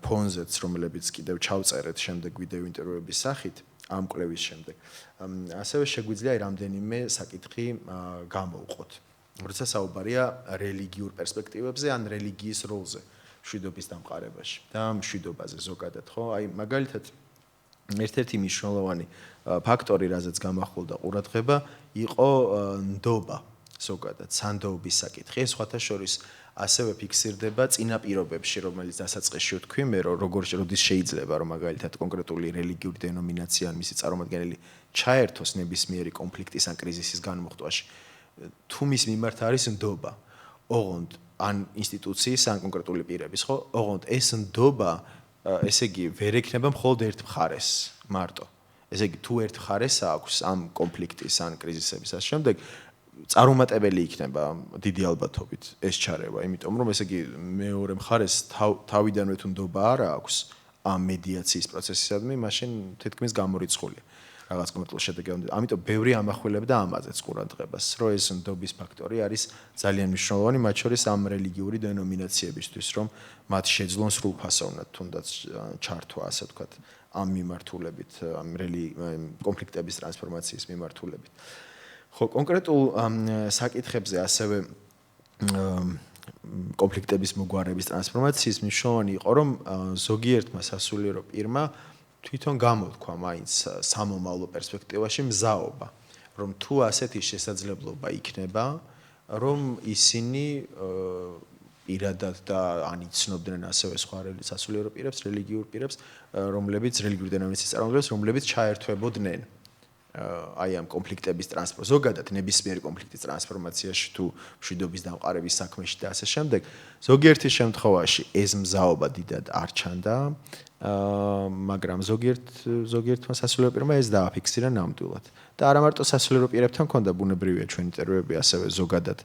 ფონზეც რომლებიც კიდევ ჩავწერეთ შემდეგ ვიდეო ინტერვიუების სახით ამ კვლევის შემდეგ ასევე შეგვიძლია რამდენიმე საკითხი გამოვყოთ როცა საუბარია რელიგიურ პერსპექტივებზე ან რელიგიის როლზე მშვიდობის დამყარებაში და მშვიდობაზე ზოგადად ხო აი მაგალითად ერთ-ერთი მნიშვნელოვანი ფაქტორი რაზეც გამახვილდა ყურადღება იყო ნდობა ზოგადად სანდოობის საკითხი ეს სხვათა შორის ასევე ფიქსირდება წინაპირობებში რომელიც დასაწყისში ვთქვი მე როგორც როდის შეიძლება რომ მაგალითად კონკრეტული რელიგიური დენომინაცია ან მისი წარმომადგენელი ჩაერთოს ნებისმიერი კონფლიქტის ან კრიზისის განმოხტვაში თუ მის მიმართ არის ნდობა ოღონდ ან ინსტიტუციის ან კონკრეტული პირების ხო ოღონდ ეს ნდობა ესე იგი ვერ ექნება მხოლოდ ერთ მხარეს მარტო ესე იგი თუ ერთ მხარეს აქვს ამ კონფლიქტის ან კრიზისების ამ შემდეგ წარუმატებელი იქნება დიდი ალბათობით ეს ჩარევა იმიტომ რომ ესე იგი მეორე მხარეს თავიდანვე თუ ნდობა არ აქვს ამ მედიაციის პროცესისადმი მაშინ თითქმის გამორიცხულია რაღაც კონკრეტულ შედეგებამდე ამიტომ ბევრი ამახვილებდა ამაზეც ყურადღებას რომ ეს ნდობის ფაქტორი არის ძალიან მნიშვნელოვანი მათ შორის ამ რელიგიური დენომინაციებისთვის რომ მათ შეძლონ სრულფასოვნად თუნდაც ჩართვა ასე ვთქვათ ამ მიმართულებით ამ კონფლიქტების ტრანსფორმაციის მიმართულებით ხო კონკრეტულ საკითხებზე ასევე კონფლიქტების მოგვარების ტრანსფორმაციის მნიშვნელოვანი იყო რომ ზოგიერთმა სასულიერო პირმა თვითონ გამოთქვა მაინც სამომავლო პერსპექტივაში მზაობა რომ თუ ასეთი შესაძლებლობა იქნება რომ ისინი პირადად და ან იცნობდნენ ასევე სხვა სასულიერო პირებს რელიგიურ პირებს რომლებიც რელიგიური დენომინაციის წარმომადგენლებს რომლებიც ჩაერთვებოდნენ აი ამ კონფლიქტების ტრანსფორმაციაში ზოგადად ნებისმიერი კონფლიქტის ტრანსფორმაციაში თუ მშვიდობის დამყარების საქმეში და ასე შემდეგ ზოგიერთი შემთხვევაში ეს მზაობა დიდად არ ჩანდა მაგრამ ზოგიერთმა სასულიერო პირმა ეს დააფიქსირა ნამდვილად და არა მარტო სასულიერო პირებთან ჰქონდა ბუნებრივია ჩვენ ინტერვიუები ასევე ზოგადად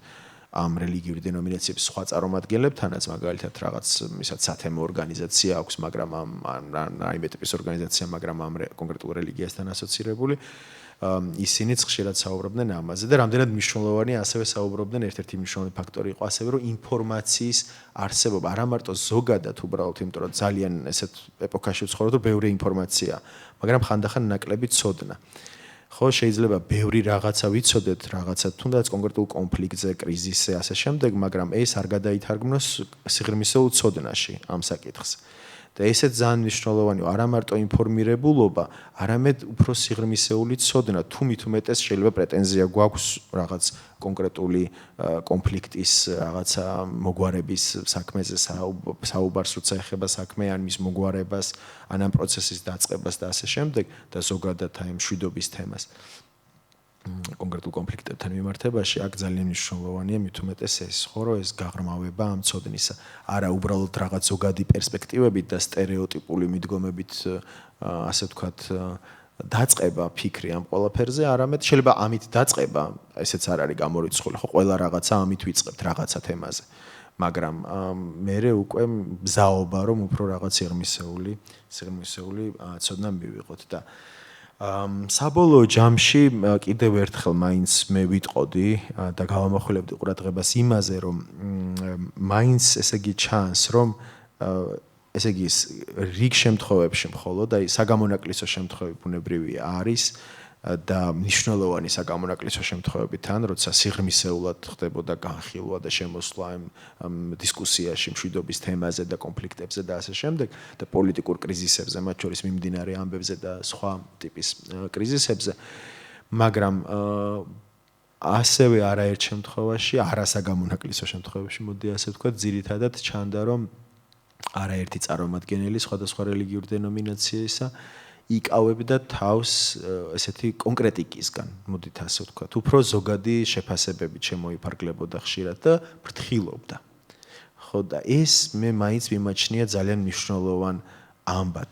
ამ რელიგიური დენომინაციების სხვა წარმომადგენლებთანაც მაგალითად რაღაც ისეთ სათემო ორგანიზაცია აქვს მაგრამ ამ რაიმე ტიპის ორგანიზაცია მაგრამ ამ კონკრეტულ რელიგიასთან ასოცირებული ისინიც ხშირად საუბრობდნენ ამაზე და რამდენად მნიშვნელოვანი ასევე საუბრობდნენ ერთ-ერთი მნიშვნელოვანი ფაქტორი იყო ასევე რომ ინფორმაციის არსებობა არა მარტო ზოგადად უბრალოდ იმიტომ რომ ძალიან ესეთ ეპოქაში ვცხოვრობ რომ ბევრი ინფორმაცია მაგრამ ხანდახან ნაკლები ცოდნა ხო შეიძლება ბევრი რაღაცა ვიცოდეთ რაღაცა თუნდაც კონკრეტულ კონფლიქტზე კრიზისზე ასე შემდეგ მაგრამ ეს არ გადაითარგმნოს სიღრმისეულ ცოდნაში ამ საკითხს და ესეც ძალიან მნიშვნელოვანია არა მარტო ინფორმირებულობა, არამედ უფრო სიღრმისეული ცოდნა, თუ მით უმეტეს შეიძლება პრეტენზია გვაქვს რაღაც კონკრეტული კონფლიქტის რაღაცა მოგვარების საქმეზე საუბარს როცა ეხება საქმე ან მის მოგვარებას, ან ამ პროცესის დაწყებას და ასე შემდეგ და ზოგადად აი მშვიდობის თემას. კონკრეტულ კონფლიქტებთან მიმართებაში აქ ძალიან მნიშვნელოვანია მით უმეტეს ეს ხო რომ ეს გაღრმავება ამ ცოდნისა არა უბრალოდ რაღაც ზოგადი პერსპექტივებით და სტერეოტიპული მიდგომებით ასე ვთქვათ დაწყება ფიქრი ამ ყველაფერზე არამედ შეიძლება ამით დაწყება ესეც არ არის გამორიცხული ხო ყველა რაღაცა ამით ვიწყებთ რაღაცა თემაზე მაგრამ მე უკვე მზაობა რომ უფრო რაღაც სიღრმისეული ცოდნა მივიღოთ და საბოლოო ჯამში კიდევ ერთხელ მაინც მე ვიტყოდი და გავამახვილებდი ყურადღებას იმაზე რომ მაინც ესე იგი ჩანს რომ ესე იგი რიგ შემთხვევებში მხოლოდ აი საგამონაკლისო შემთხვევები ბუნებრივია არის და მნიშვნელოვანი საგამონაკლისო შემთხვევები თან როცა სიღრმისეულად ხდებოდა განხილვა და შემოსვლა ამ დისკუსიაში მშვიდობის თემაზე და კონფლიქტებზე და ასე შემდეგ და პოლიტიკურ კრიზისებზე მათ შორის მიმდინარე ამბებზე და სხვა ტიპის კრიზისებზე მაგრამ ასევე არაერთ შემთხვევაში არასაგამონაკლისო შემთხვევებში მოდი ასე ვთქვათ ძირითადად ჩანდა რომ არაერთი წარმომადგენელი სხვადასხვა რელიგიურ დენომინაციისა იკავებდა თავს ესეთი კონკრეტიკისგან, მოდით ასე ვთქვათ, უფრო ზოგადი შეფასებებით შემოიფარგლებოდა ხშირად და ფრთხილობდა. ხო და ეს მე მაინც მიმაჩნია ძალიან მნიშვნელოვან ამბად,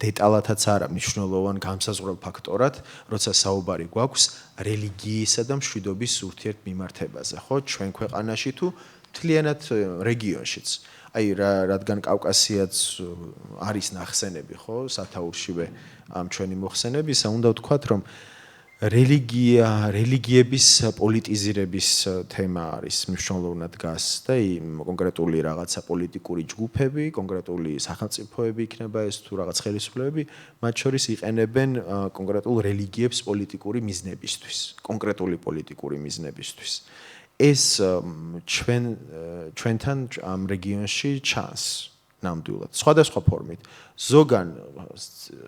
დეტალათაც არა მნიშვნელოვან განსაზღვრელ ფაქტორად, როცა საუბარი გვაქვს რელიგიისა და მშვიდობის ურთიერთმიმართებაზე, ხო, ჩვენ ქვეყანაში თუ მთლიანად რეგიონშიც. აი რადგან კავკასიაც არის ნახსენები ხო სათაურშივე ამ ჩვენი მოხსენებისა უნდა ვთქვათ რომ რელიგიების პოლიტიზირების თემა არის მნიშვნელოვნად დგას და კონკრეტული რაღაცა პოლიტიკური ჯგუფები, კონკრეტული სახელმწიფოები იქნება ეს თუ რაღაც ხელისუფლებები, მათ შორის იყენებენ კონკრეტულ რელიგიებს პოლიტიკური მიზნებისთვის, კონკრეტული პოლიტიკური მიზნებისთვის. ეს ჩვენთან ამ რეგიონში ჩანს ნამდვილად სხვადასხვა ფორმით ზოგან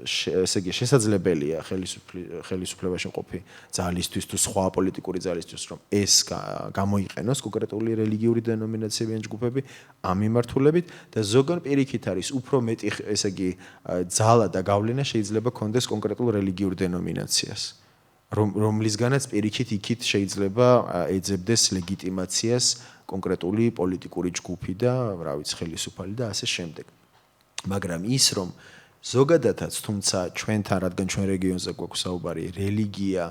ესე იგი შესაძლებელია ხელისუფლებაში მყოფი ძალისთვის თუ სხვა პოლიტიკური ძალისთვის რომ ეს გამოიყენოს კონკრეტული რელიგიური დენომინაციები ან ჯგუფები ამ მიმართულებით და ზოგან პირიქით არის უფრო მეტი ესე იგი ძალა და გავლენა შეიძლება კონდეს კონკრეტულ რელიგიურ დენომინაციას რომლისგანაც პირიქით იქით შეიძლება ეძებდეს ლეგიტიმაციას კონკრეტული პოლიტიკური ჯგუფი და რა ვიცი ხელისუფალი და ასე შემდეგ. მაგრამ ის რომ ზოგადადაც თუმცა ჩვენთან რადგან ჩვენ რეგიონზე გვაქვს საუბარი რელიგია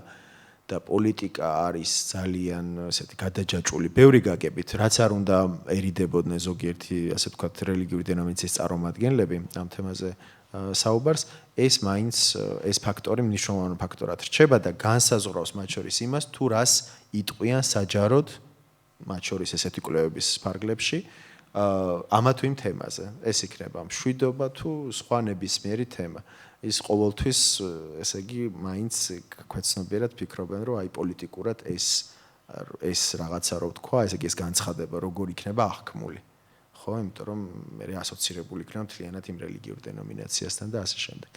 და პოლიტიკა არის ძალიან ესეთი გადაჯაჭვული ბევრი გაგებით რაც არ უნდა ერიდებოდნენ ზოგიერთი ასე ვთქვათ რელიგიური დენომინაციის წარმომადგენლები ამ თემაზე საუბარს ეს მაინც ეს ფაქტორი მნიშვნელოვანი ფაქტორად რჩება და განსაზღვრავს მათ შორის იმას თუ რას იტყვიან საჯაროდ მათ შორის ესეთი კვლევების ფარგლებში ამა თუ იმ თემაზე ეს იქნება მშვიდობა თუ სხვა ნებისმიერი თემა ის ყოველთვის ესე იგი მაინც ქვეცნობიერად ფიქრობენ რომ აი პოლიტიკურად ეს რაღაცა რო თქვა ესე იგი ეს განცხადება როგორ იქნება აღქმული ხო, იმიტომ რომ მე ასოცირებული იქნება მთლიანად იმ რელიგიურ დენომინაციასთან და ასე შემდეგ.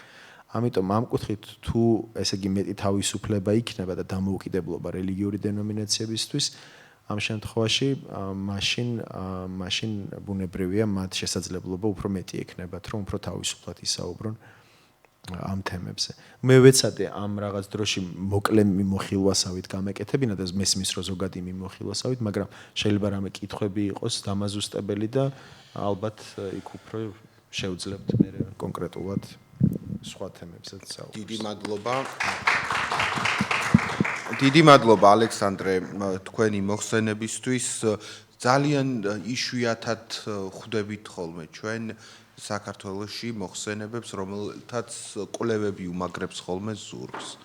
ამიტომ ამ კუთხით თუ ესე იგი მეტი თავისუფლება იქნება და დამოუკიდებლობა რელიგიური დენომინაციებისთვის ამ შემთხვევაში მაშინ ბუნებრივია მათ შესაძლებლობა უფრო მეტი ექნებათ რომ უფრო თავისუფლად ისაუბრონ ამ თემებზე. მე ვეცადე ამ რაღაც დროში მოკლე მიმოხილვასავით გამეკეთებინა და მესმის რო ზოგადი მიმოხილვასავით, მაგრამ შეიძლება რამე კითხვები იყოს დამაზუსტებელი და ალბათ იქ უფრო შევძლებთ მე კონკრეტულად სხვა თემებზეც საუბრს. დიდი მადლობა ალექსანდრე თქვენი მოხსენებისთვის. ძალიან იშვიათად ხვდებით ხოლმე ჩვენ საქართველოში მოხსენებებს, რომელთაც კვლევები უმაგრებს ხოლმე ზურგს.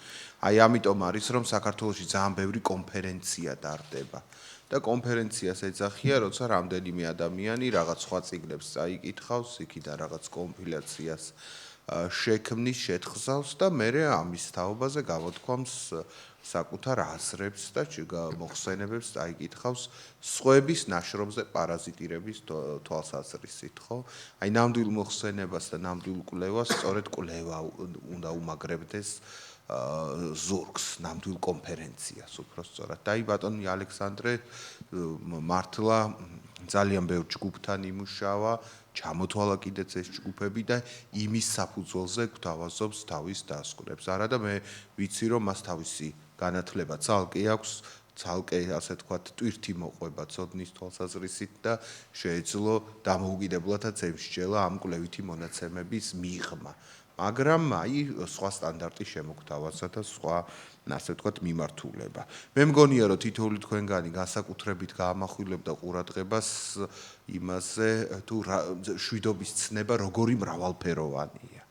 აი ამიტომ არის რომ საქართველოში ძალიან ბევრი კონფერენცია ტარდება. და კონფერენციას ეძახია, როცა რამდენიმე ადამიანი რაღაც სხვა წიგნებს წაიკითხავს, იქიდან რაღაც კომპილაციას შექმნის, შეთხზავს და მერე ამის თაობაზე გამოთქვამს საკუთარ აზრებს და მოხსენებებს წაიკითხავს სხვების ნაშრომზე პარაზიტირების თვალსაზრისით, ხო? აი ნამდვილ მოხსენებას და ნამდვილ კვლევას სწორედ კვლევა უნდა უმაგრებდეს ზურგს, ნამდვილ კონფერენციას უფრო სწორად. და აი ბატონი ალექსანდრე მართლა ძალიან ბევრ ჯგუფთან იმუშავა, ჩამოთვალა კიდეც ეს ჯგუფები და იმის საფუძველზე გვთავაზობს თავის დასკვნებს. არა და მე ვიცი რომ მას თავისი განათლება ცალკე აქვს, ცალკე ასე თქვათ ტვირთი მოყვება ცოდნის თვალსაზრისით და შეეძლო დამოუკიდებლადაც ემსჯელა ამ კვლევითი მონაცემების მიღმა. მაგრამ აი სხვა სტანდარტი შემოგთავაზა და სხვა ასე ვთქვათ მიმართულება. მე მგონია რომ თითოეული თქვენგანი განსაკუთრებით გაამახვილებდა ყურადღებას იმაზე თუ შვიდობის ცნება როგორი მრავალფეროვანია.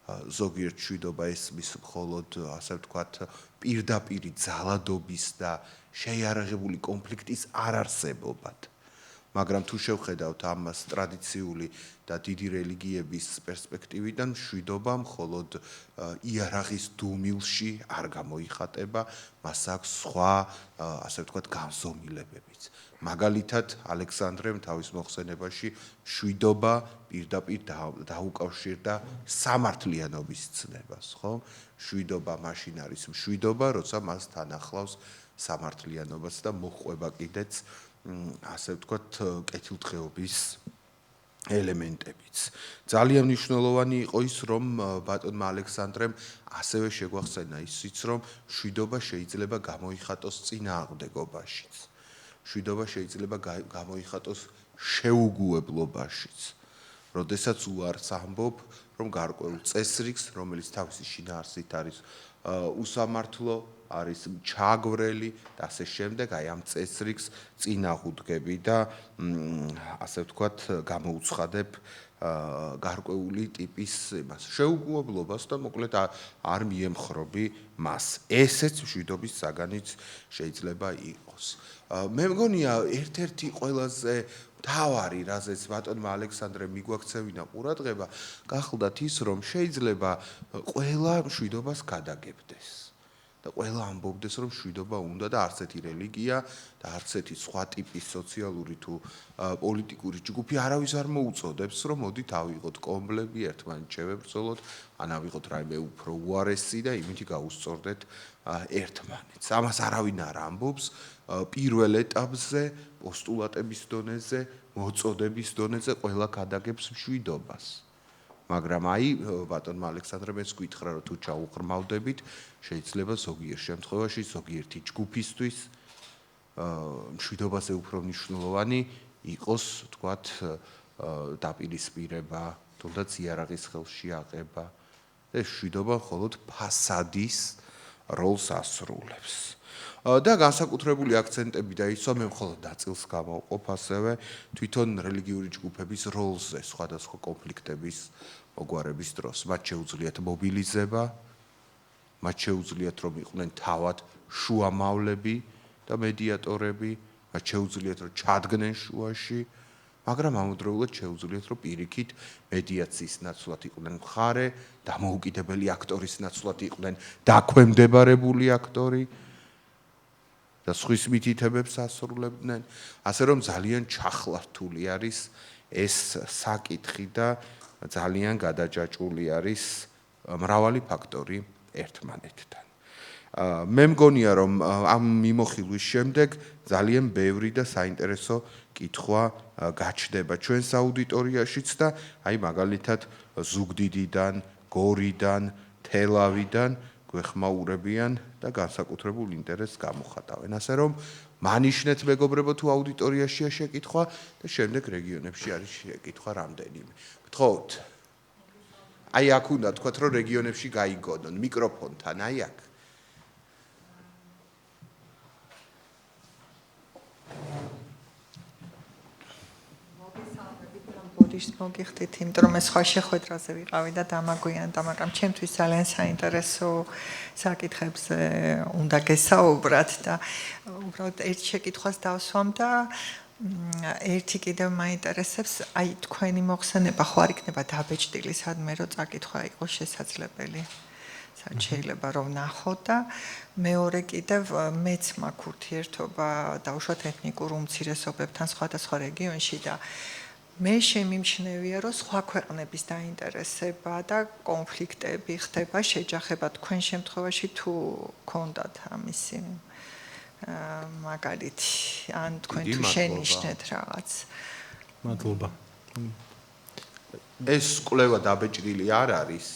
ზოგიერთ შვიდობა ესმის მხოლოდ ასე ვთქვათ პირდაპირი ძალადობის და შეიარაღებული კონფლიქტის არარსებობად. მაგრამ თუ შევხედავთ ამას ტრადიციული და დიდი რელიგიების პერსპექტივიდან, შვიდობა მხოლოდ იარაღის დუმილში არ გამოიხატება, მას აქვს სხვა, ასე ვთქვათ, განზომილებებიც. მაგალითად, ალექსანდრემ თავის მოხსენებაში შვიდობა პირდაპირ დაუკავშირდა სამართლიანობის ცნებას, ხო? შვიდობა მაშინ არის მშვიდობა, როცა მას თან ახლავს სამართლიანობაც და მოჰყვება კიდეც ასე ვთქვათ, კეთილდღეობის ელემენტებიც. ძალიან მნიშვნელოვანი იყო ის, რომ ბატონმა ალექსანდრემ ასევე შეგვახსენა ისიც, რომ შვიდობა შეიძლება გამოიხატოს წინააღმდეგობაშიც. შვიდობა შეიძლება გამოიხატოს შეუგუებლობაშიც. როდესაც უარს ამბობ, რომ გარკვეულ წესრიგს, რომელიც თავისი შინაარსით არის უსამართლო, არის ჩაგვრელი და ასე შემდეგ, აი ამ წესრიგს წინააღმდეგები და ასე ვთქვათ, გამოუცხადებ გარკვეული ტიპის იმას, შეუგუებლობას და მოკლედ არ მიემხრობი მას. ესეც მშვიდობის საგანიც შეიძლება იყოს. მე მგონია ერთ-ერთი ყველაზე მთავარი, რაზეც ბატონმა ალექსანდრემ მიგვაქცევინა ყურადღება, გახლდათ ის, რომ შეიძლება ყველა მშვიდობას გადაგებდეს. და ყველა ამბობდეს, რომ მშვიდობა უნდა და არც ერთი რელიგია და არც ერთი სხვა ტიპის სოციალური თუ პოლიტიკური ჯგუფი არავის არ მოუწოდებს, რომ მოდით ავიღოთ კომბლები, ერთმანეთს შევებრძოლოთ, ან ავიღოთ რაიმე უფრო უარესი და იმითი გავუსწორდეთ ერთმანეთს. ამას არავინ არ ამბობს პირველ ეტაპზე, პოსტულატების დონეზე, მოწოდების დონეზე ყველა გადაგებს მშვიდობას. მაგრამ აი ბატონმა ალექსანდრემ ეს გითხრა, რომ თუ ჩაუღრმავდებით, შეიძლება ზოგიერთ შემთხვევაში ზოგიერთი ჯგუფისთვის მშვიდობაზე უფრო მნიშვნელოვანი იყოს, თქვათ, დაპირისპირება, თუნდაც იარაღის ხელში აღება და მშვიდობა მხოლოდ ფასადის როლს ასრულებს. და განსაკუთრებული აქცენტები დაისვა, მე მხოლოდ ნაწილს გამოვყოფ ასევე თვითონ რელიგიური ჯგუფების როლზე სხვადასხვა კონფლიქტების მოგვარების დროს. მათ შეუძლიათ მობილიზება, მათ შეუძლიათ რომ იყვნენ თავად შუამავლები და მედიატორები, მათ შეუძლიათ რომ ჩადგნენ შუაში, მაგრამ ამავდროულად შეუძლიათ რომ პირიქით მედიაციის ნაცვლად იყვნენ მხარე, დამოუკიდებელი აქტორის ნაცვლად იყვნენ დაქვემდებარებული აქტორი და სხვის მითითებებს ასრულებდნენ, ასე რომ ძალიან ჩახლართული არის ეს საკითხი და ძალიან გადაჯაჭვული არის მრავალი ფაქტორი ერთმანეთთან. მე მგონია, რომ ამ მიმოხილვის შემდეგ ძალიან ბევრი და საინტერესო კითხვა გაჩნდება ჩვენს აუდიტორიაშიც და აი მაგალითად ზუგდიდიდან, გორიდან, თელავიდან გვეხმაურებიან და განსაკუთრებულ ინტერესს გამოხატავენ. ასე რომ მანიშნეთ მეგობრებო თუ აუდიტორიაშია შეკითხვა და შემდეგ რეგიონებში არის შეკითხვა რამდენიმე. გთხოვთ. აი აქ უნდა თქვათ, რომ რეგიონებში გაიგონონ მიკროფონთან, აი აქ. მოგესალმებით, რომ ბოდიშს მოგიხდით, იმიტომ რომ მე სხვა შეხვედრაზე ვიყავი და დამაგვიანდა, მაგრამ ჩემთვის ძალიან საინტერესო საკითხებზე უნდა გესაუბრათ და უბრალოდ ერთ შეკითხვას დავსვამ და ერთი კიდევ მაინტერესებს, აი თქვენი მოხსენება ხო არ იქნება დაბეჭდილი სადმე რომ წაკითხვა იყოს შესაძლებელი. შეიძლება რომ ნახოთ და მეორე კიდევ მეც მაქვს ურთიერთობა დაუშვათ ეთნიკურ უმცირესობებთან სხვადასხვა რეგიონში და მე შემიმჩნევია რომ სხვა ქვეყნების დაინტერესება და კონფლიქტები ხდება შეჯახება თქვენ შემთხვევაში თუ გქონდათ ამისი მაგალითი ან თქვენ თუ შენიშნეთ რაღაც მადლობა ეს კვლევა დაბეჭდილი არ არის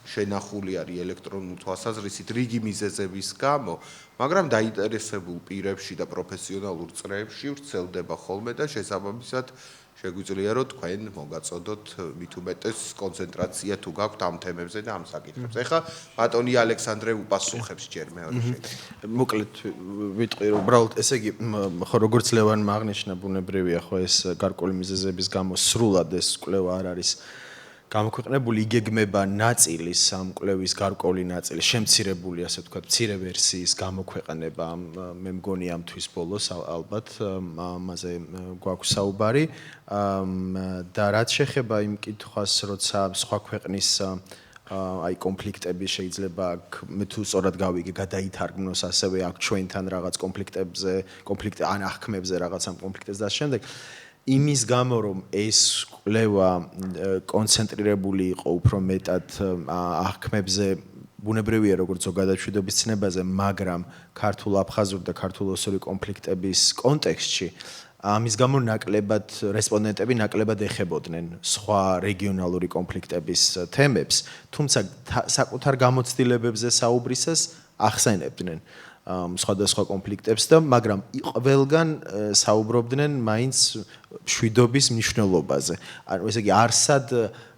შენახული არის ელექტრონულ თვალსაზრისით რიგი მიზეზების გამო, მაგრამ დაინტერესებულ პირებში და პროფესიონალურ წრეებში ვრცელდება ხოლმე და შესაბამისად შეგვიძლია რომ თქვენ მოგაწოდოთ მით უმეტეს კონცენტრაცია თუ გაქვთ ამ თემებზე და ამ საკითხებზე. ეხლა ბატონი ალექსანდრე უპასუხებს ჯერ მეორე შეკითხვას. მოკლედ ვიტყვი რომ უბრალოდ ესე იგი ხო როგორც ლევანმა აღნიშნა ბუნებრივია ხო ეს გარკვეული მიზეზების გამო სრულად ეს კვლევა არ არის გამოქვეყნებული იგეგმება ნაწილის ამ კვლევის გარკვეული ნაწილი შემცირებული ასე ვთქვათ მცირე ვერსიის გამოქვეყნება მე მგონი ამ თვის ბოლოს ალბათ ამაზე გვაქვს საუბარი და რაც შეეხება იმ კითხვას როცა სხვა ქვეყნის აი კონფლიქტები შეიძლება აქ მე თუ სწორად გავიგე გადაითარგმნოს ასევე აქ ჩვენთან რაღაც კონფლიქტ ან აღქმებზე რაღაც ამ კონფლიქტებს და შემდეგ იმის გამო რომ ეს კვლევა კონცენტრირებული იყო უფრო მეტად აღქმებზე ბუნებრივია როგორც ზოგადად მშვიდობის ცნებაზე მაგრამ ქართულ-აფხაზურ და ქართულ-ოსური კონფლიქტების კონტექსტში ამის გამო ნაკლებად რესპონდენტები ნაკლებად ეხებოდნენ სხვა რეგიონალური კონფლიქტების თემებს თუმცა საკუთარ გამოცდილებებზე საუბრისას ახსენებდნენ სხვადასხვა კონფლიქტებს და მაგრამ ყველგან საუბრობდნენ მაინც მშვიდობის მნიშვნელობაზე. ანუ ესე იგი არსად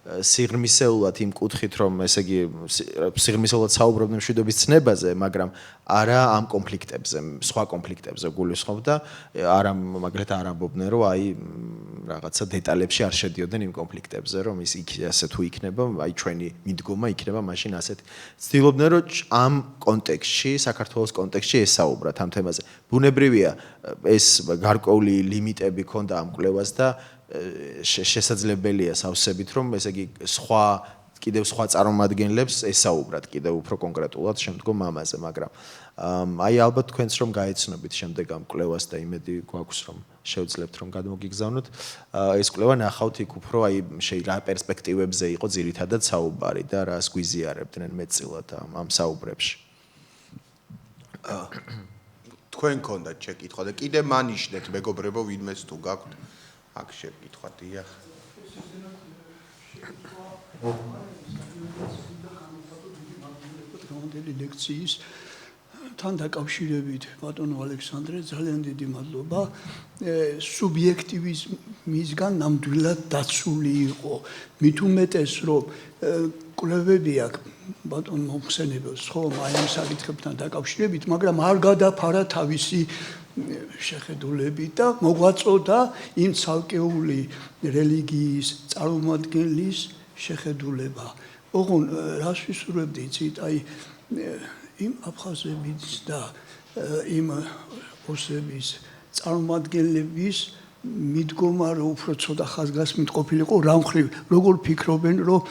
სიღრმისეულად იმ კუთხით რომ ესე იგი სიღრმისეულად საუბრობდნენ მშვიდობის ცნებაზე, მაგრამ არა ამ კონფლიქტებზე, სხვა კონფლიქტებზე გულისხმობ და არა მაგალითად არ ამბობდნენ რომ აი რაღაცა დეტალებში არ შედიოდნენ იმ კონფლიქტებზე, რომ ის იქ ასე თუ იქნება, აი ჩვენი მიდგომა იქნება მაშინ ასეთი. ცდილობდნენ რომ ამ კონტექსტში, საქართველოს კონტექსტში ესაუბრათ ამ თემაზე. ბუნებრივია ეს გარკვეული ლიმიტები ქონდა ამ კვლევას და შესაძლებელია სავსებით რომ ესე იგი კიდევ სხვა წარმომადგენლებს ესაუბრათ კიდევ უფრო კონკრეტულად შემდგომ ამაზე, მაგრამ აი ალბათ თქვენც რომ გაეცნობით შემდეგ ამ კვლევას და იმედი გვაქვს რომ შევძლებთ რომ გადმოგიგზავნოთ ეს კვლევა ნახავთ იქ უფრო აი რა პერსპექტივებზე იყო ძირითადად საუბარი და რას გვიზიარებდნენ მეტწილად ამ საუბრებში. თქვენ გქონდათ შეკითხვა და კიდე მანიშნეთ მეგობრებო ვინმეს თუ გაქვთ აქ შეკითხვა დიახ ლექციის თან დაკავშირებით ბატონო ალექსანდრე ძალიან დიდი მადლობა სუბიექტივიზმისგან ნამდვილად დაცული იყო მით უმეტეს რომ კვლევები აქ ბატონ მომხსენებელს ხომ აი ამ საკითხებთან დაკავშირებით მაგრამ არ გადაფარა თავისი შეხედულებით და მოგვაწოდა იმ ცალკეული რელიგიის წარმომადგენლის შეხედულება. ოღონ რას ვისურვებდი იცით აი იმ აფხაზების და იმ ოსების წარმომადგენლების მიდგომა რომ უფრო ცოტა ხაზგასმით ყოფილიყო რა მხრივ როგორ ფიქრობენ რომ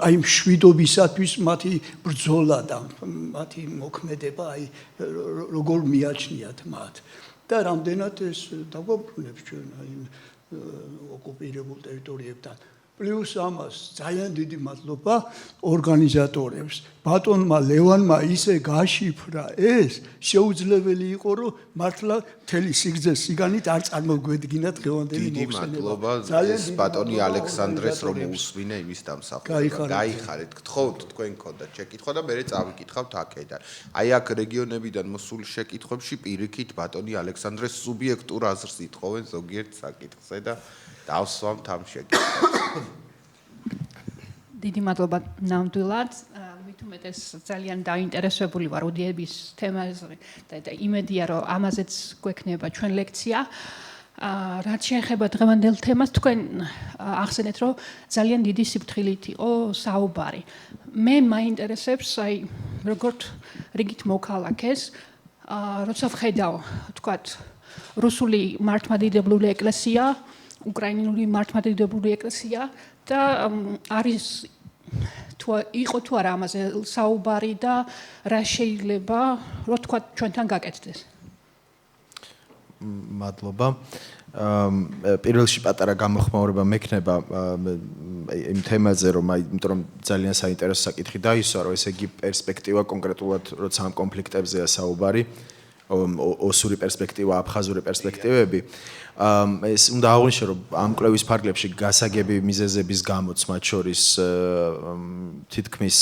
აი მშვიდობისათვის მათი ბრძოლა და მათი მოქმედება აი როგორ მიაჩნიათ მათ და რამდენად ეს დაგვაბრუნებს ჩვენ აი ოკუპირებულ ტერიტორიებთან პლუს ამას ძალიან დიდი მადლობა ორგანიზატორებს ბატონმა ლევანმა ისე გაშიფრა ეს შეუძლებელი იყო რომ მართლა მთელი სიგრძეს სიგანით არ წარმოგვედგინათ დღევანდელი მოხსენება ძალიან დიდი ბატონი ალექსანდრეს რომ უსვინე იმის დამსახურება გაიხარეთ გთხოვთ თქვენ გქონდათ შეკითხვა და მე წავიკითხავთ აქედან აი აქ რეგიონებიდან მოსულ შეკითხვებში პირიქით ბატონი ალექსანდრეს სუბიექტურ აზრს ითხოვენ ზოგიერთ საკითხზე და დავსვამთ ამ შეკითხვას დიდი მადლობა ნამდვილად მით უმეტეს ძალიან დაინტერესებული ვარ უდიების თემაზე და იმედია რომ ამაზეც გვექნება ჩვენ ლექცია რაც შეეხება დღევანდელ თემას, თქვენ ახსენეთ, რომ ძალიან დიდი სიფრთხილით იყო საუბარი. მე მაინტერესებს, როგორც რიგით მოქალაქეს, როცა ვხედავ, თქვათ, რუსული მართლმადიდებლური ეკლესია, უკრაინული მართლმადიდებლური ეკლესია და არის იყო თუ არა ამაზე საუბარი და რა შეიძლება, რომ თქვათ, ჩვენთან გაკეთდეს. მადლობა. პირველში პატარა გამოხმაურება მექნება იმ თემაზე, იმიტომ რომ ძალიან საინტერესო საკითხი დაისვა, რომ ესე იგი პერსპექტივა კონკრეტულად როცა ამ კონფლიქტებზეა საუბარი, ოსური პერსპექტივა, აფხაზური პერსპექტივები. ეს უნდა აღვნიშნო, რომ ამ კვლევის ფარგლებში გასაგები მიზეზების გამოც მათ შორის თითქმის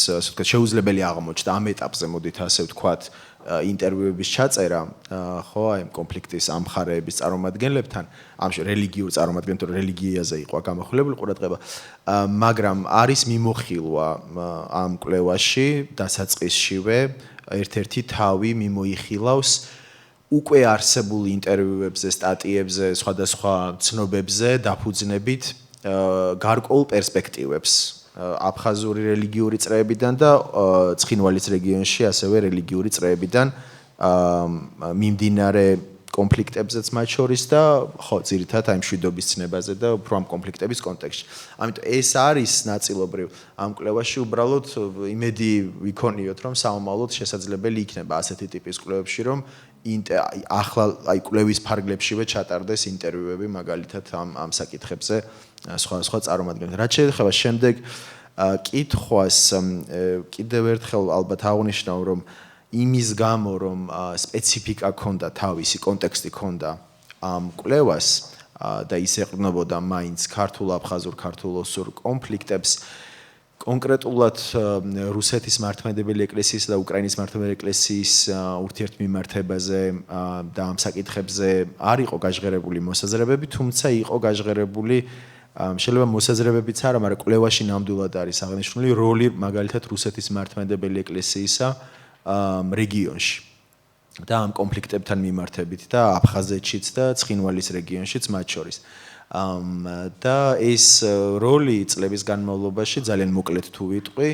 შეუძლებელი აღმოჩნდა ამ ეტაპზე, მოდით ასე ვთქვათ, ინტერვიუების ჩაწერა, ხო, აი კონფლიქტის ამ მხარეების წარმომადგენლებთან, ამ რელიგიურ წარმომადგენლებთან, რელიგიაზე იყო გამახვილებული ყურადღება, მაგრამ არის მიმოხილვა ამ კვლევაში დასაწყისშივე ერთ-ერთი თავი მიმოიხილავს უკვე არსებულ ინტერვიუებზე, სტატიებზე, სხვადასხვა ცნობებზე დაფუძნებით გარკვეულ პერსპექტივებს აფხაზური რელიგიური წრეებიდან და ცხინვალის რეგიონში ასევე რელიგიური წრეებიდან მიმდინარე კონფლიქტებზეც მათ შორის და ხო, ძირითადად აი მშვიდობის ცნებაზე და უფრო ამ კონფლიქტების კონტექსტში. ამიტომ ეს არის ნაწილობრივ ამ კვლევაში უბრალოდ იმედი ვიქონიოთ, რომ საომალოდ შესაძლებელი იქნება ასეთი ტიპის კვლევებში, რომ ახლა აი კვლევის ფარგლებშივე ჩატარდეს ინტერვიუები მაგალითად ამ საკითხებზე სხვა წარმომადგენლებთან. რაც შეეხება შემდეგ კითხვას, კიდევ ერთხელ ალბათ აღვნიშნავ, რომ იმის გამო, რომ სპეციფიკა ქონდა, თავისი კონტექსტი ქონდა ამ კვლევას და ის ეყრდნობოდა მაინც ქართულ-აფხაზურ, ქართულ-ოსურ კონფლიქტებს, კონკრეტულად რუსეთის მართლმადიდებელი ეკლესიის და უკრაინის მართლმადიდებელი ეკლესიის ურთიერთმიმართებაზე და ამ საკითხებზე არ იყო გაჟღერებული მოსაზრებები, თუმცა იყო გაჟღერებული შეიძლება მოსაზრებებიც არა, მაგრამ კვლევაში ნამდვილად არის აღნიშნული როლი მაგალითად რუსეთის მართლმადიდებელი ეკლესიისა რეგიონში და ამ კონფლიქტებთან მიმართებით და აფხაზეთშიც და ცხინვალის რეგიონშიც მათ შორის. და ეს როლი წლების განმავლობაში ძალიან მოკლედ თუ ვიტყვი,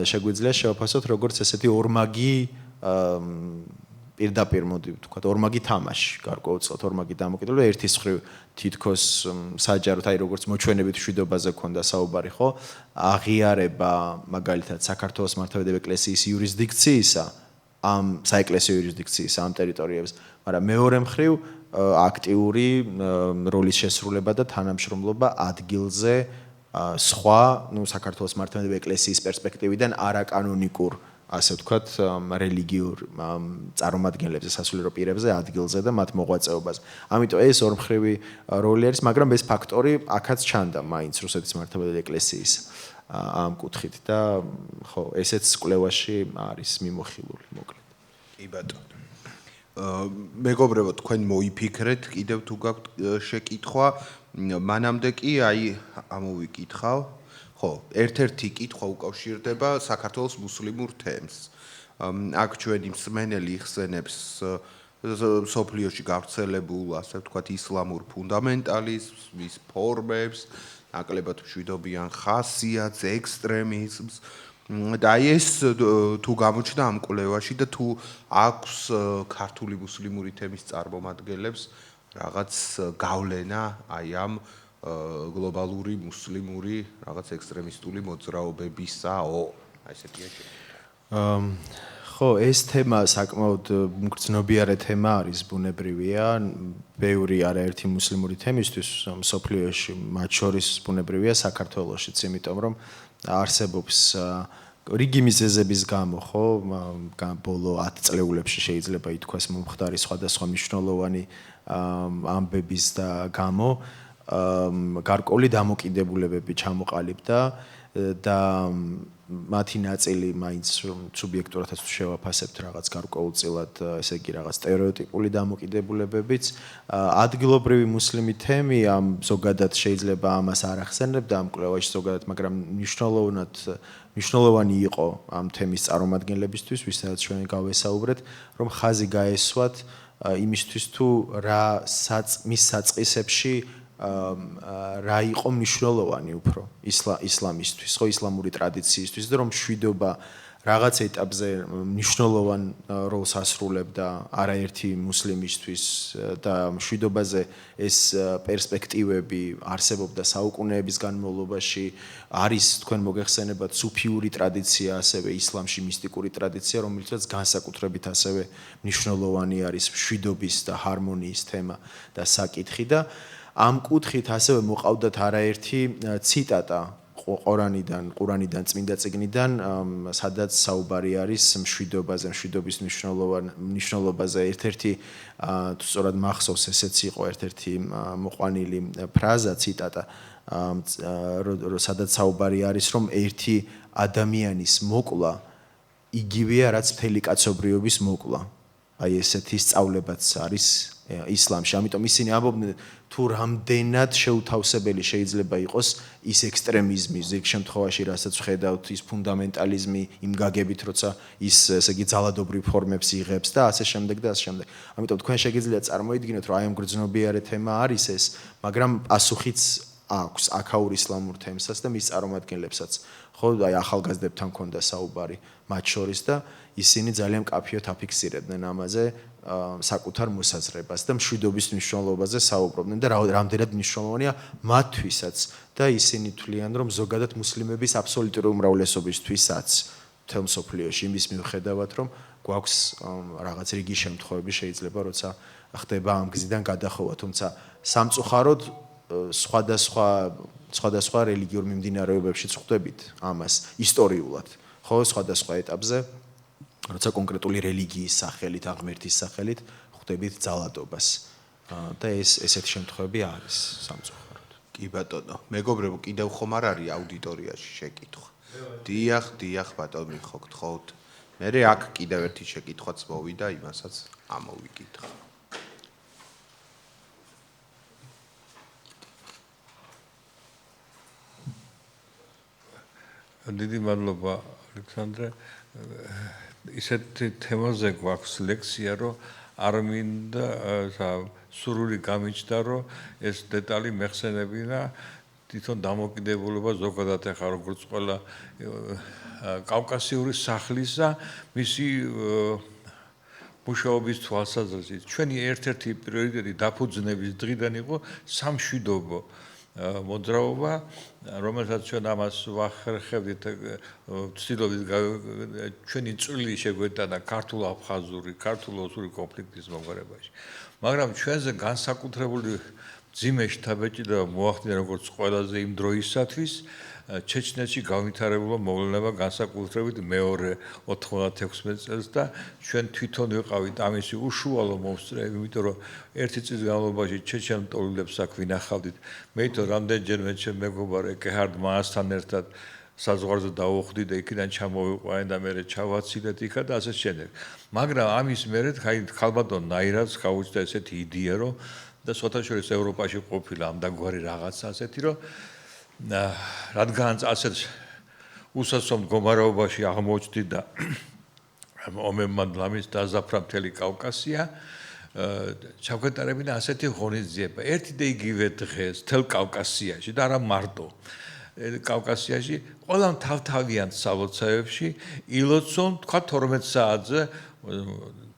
შეგვიძლია შევაფასოთ როგორც ესეთი ორმაგი პირდაპირ მოდი ვთქვათ, ორმაგი თამაში, გარკვეულწილად ორმაგი დამოკიდებული, ერთის მხრივ თითქოს საჯაროდ, აი როგორც მოჩვენებით მშვიდობაზე ქონდა საუბარი, ხო? აღიარება მაგალითად საქართველოს მართლმადიდებელი ეკლესიის იურისდიქციისა, ამ საეკლესიო იურისდიქციისა ამ ტერიტორიებზე, მაგრამ მეორე მხრივ აქტიური როლის შესრულება და თანამშრომლობა ადგილზე სხვა, საქართველოს მართლმადიდებელი ეკლესიის პერსპექტივიდან არაკანონიკურ, ასე ვთქვათ, რელიგიურ წარმომადგენლებზე, სასულიერო პირებზე ადგილზე და მათ მოღვაწეობაზე. ამიტომ ეს ორმხრივი როლი არის, მაგრამ ეს ფაქტორი აქაც ჩანდა მაინც რუსეთის მართლმადიდებელი ეკლესიის ამ კუთხით და ხო, ესეც კვლევაში არის მიმოხილული, მოკლედ. კი ბატონო. მეგობრებო, თქვენ მოიფიქრეთ, კიდევ თუ გაქვთ შეკითხვა, მანამდე კი აი ამოვიკითხავ. ხო, ერთ-ერთი კითხვა უკავშირდება საქართველოს მუსლიმურ თემს. აქ ჩვენი მსმენელი იხსენებს სოფლიოში გავრცელებულ, ასე ვთქვათ, ისლამურ ფუნდამენტალიზმს, მის ფორმებს, ნაკლებად მშვიდობიან ხასიათს, ექსტრემიზმს. და ეს თუ გამოჩნდა ამ კვლევაში და თუ აქვს ქართული მუსლიმური თემის წარმომადგენლებს რაღაც გავლენა აი ამ გლობალური მუსლიმური რაღაც ექსტრემისტული მოძრაობებისაო, აი ესეთია. ხო, ეს თემა საკმაოდ მგრძნობიარე თემა არის, ბუნებრივია, ბევრი არაერთი მუსლიმური თემისთვის მსოფლიოში, მათ შორის ბუნებრივია საქართველოშიც, იმიტომ რომ არსებობს რიგი მიზეზების გამო, ხო, ბოლო 10 წლეულებში შეიძლება ითქვას მომხდარი სხვადასხვა მნიშვნელოვანი ამბების და გამო გარკვეული დამოკიდებულებები ჩამოყალიბდა და მათი ნაწილი მაინც სუბიექტურადაც შევაფასებთ რაღაც გარკვეულწილად, ესე იგი რაღაც სტერეოტიპული დამოკიდებულებებიც. ადგილობრივი მუსლიმი თემი ამ ზოგადად შეიძლება ამას არ ახსენებდა ამ კვლევაში ზოგადად, მაგრამ მნიშვნელოვანი იყო ამ თემის წარმომადგენლებისთვის, ვისაც ჩვენ გავესაუბრეთ, რომ ხაზი გაესვათ იმისთვის თუ რა მის საწყისებში რა იყო მნიშვნელოვანი უფრო ისლამისთვის, ხო, ისლამური ტრადიციისთვის და რომ მშვიდობა რაღაც ეტაპზე მნიშვნელოვან როლს ასრულებდა არაერთი მუსლიმისთვის და მშვიდობაზე ეს პერსპექტივები არსებობდა საუკუნეების განმავლობაში არის თქვენ მოგეხსენებათ სუფიური ტრადიცია, ასევე ისლამში მისტიკური ტრადიცია, რომელიცაც განსაკუთრებით ასევე მნიშვნელოვანი არის მშვიდობის და ჰარმონიის თემა და საკითხი და ამ კუთხით ასევე მოყავდათ არაერთი ციტატა ყურანიდან, წმინდა წიგნიდან, სადაც საუბარი არის მშვიდობაზე, მშვიდობის მნიშვნელობაზე. ერთ-ერთი თუ სწორად მახსოვს, ესეც იყო ერთ-ერთი მოყვანილი ფრაზა, ციტატა, სადაც საუბარი არის, რომ ერთი ადამიანის მოკლა იგივეა, რაც მთელი კაცობრიობის მოკლა. აი ესეთი სწავლებაც არის ისლამში. ამიტომ ისინი ამბობდნენ თუ რამდენად შეუთავსებელი შეიძლება იყოს ის ექსტრემიზმი, ზოგ შემთხვევაში, რასაც ვხედავთ, ის ფუნდამენტალიზმი იმ გაგებით, როცა ის, ესე იგი, ძალადობრივ ფორმებს იღებს და ასე შემდეგ და ასე შემდეგ. ამიტომ თქვენ შეგიძლიათ წარმოიდგინოთ, რომ აი ამ გრძნობიარე თემა არის ეს, მაგრამ პასუხიც აქვს აქაურ ისლამურ თემსაც და მის წარმომადგენლებსაც. ხო, აი ახალგაზრდებთან ქონდა საუბარი მათ შორის და ისინი ძალიან მკაფიოდ აფიქსირებდნენ ამაზე საკუთარ მოსაზრებას და მშვიდობის მნიშვნელობაზე საუბრობდნენ და რამდენად მნიშვნელოვანია მათთვისაც და ისინი თვლიან, რომ ზოგადად მუსლიმების აბსოლუტური უმრავლესობისთვისაც მთელ მსოფლიოში იმის მიუხედავად, რომ გვაქვს რაღაც რიგი შემთხვევები შეიძლება როცა ხდება ამ გზიდან გადახოვა, თუმცა სამწუხაროდ სხვადასხვა რელიგიურ მიმდინარეობებშიც ხვდებით ამას ისტორიულად, ხო, სხვადასხვა ეტაპზე როცა კონკრეტული რელიგიის სახელით, აღმერთის სახელით ხვდებით ძალადობას. და ესეთი შემთხვევები არის სამწუხაროდ. კი ბატონო, მეგობრებო, კიდევ ხომ არ არის აუდიტორიაში შეკითხვა. დიახ, ბატონო, ხო გთხოვთ. მე აქ კიდევ ერთი შეკითხვაც მოვიდა, იმასაც ამოვიკითხო. დიდი მადლობა, ალექსანდრე. ისეთი თემაზე გვაქვს ლექსია, რომ არ მინდა სურვილი გამიჩნდა, რომ ეს დეტალი მეხსენებინა თვითონ დამოკიდებულება ზოგადად ახლა როგორც ყველა კავკასიური სახლისა მისი მუშაობის თვალსაზრისით. ჩვენი ერთ-ერთი პრიორიტეტი დაფუძნების დღიდან იყო სამშვიდობო მოძრაობა, რომელსაც ჩვენ ამას ვახერხებდით ცდილობით ჩვენი წვლილი შეგვეტანა ქართულ-აფხაზური, ქართულ-ოსური კონფლიქტის მომხმარებაში. მაგრამ ჩვენზე განსაკუთრებული მძიმე შთაბეჭდილება მოახდინა როგორც ყველაზე იმ დროისათვის ჩეჩნეთში განვითარებულა მოვლენა განსაკუთრებით მეორე 96 წელს და ჩვენ თვითონ ვიყავით ამისი უშუალო მომსწრეები, იმიტომ რომ ერთი წლის განმავლობაში ჩეჩენ მტოვლებს აქ ვინახავდით. მე თვითონ რამდენჯერმე ჩემ მეგობარ ეკეჰარდ მაასთან ერთად საზღვარზე დავუხდი და იქიდან ჩამოვიყვანე და მე ჩავაცილეთ იქა და ასე შემდეგ. მაგრამ ამის მერე ხალბატონ ნაირადს გაუჩნდა ესეთი იდეა, რომ და სოთაშორის ევროპაში ყოფილა ამდაგვარი რაღაცა ასეთი, რომ რადგან ასეთ უსასო მდგომარეობაში აღმოჩნდი და ომებმა ლამის დაზაფრა მთელი კავკასია, ჩავგეტარებინა ასეთი ღონისძიება. ერთი და იგივე დღეს მთელ კავკასიაში და არა მარტო კავკასიაში, ყველა თავთავიანთ სალოცავებში ილოცონ თქვა 12 საათზე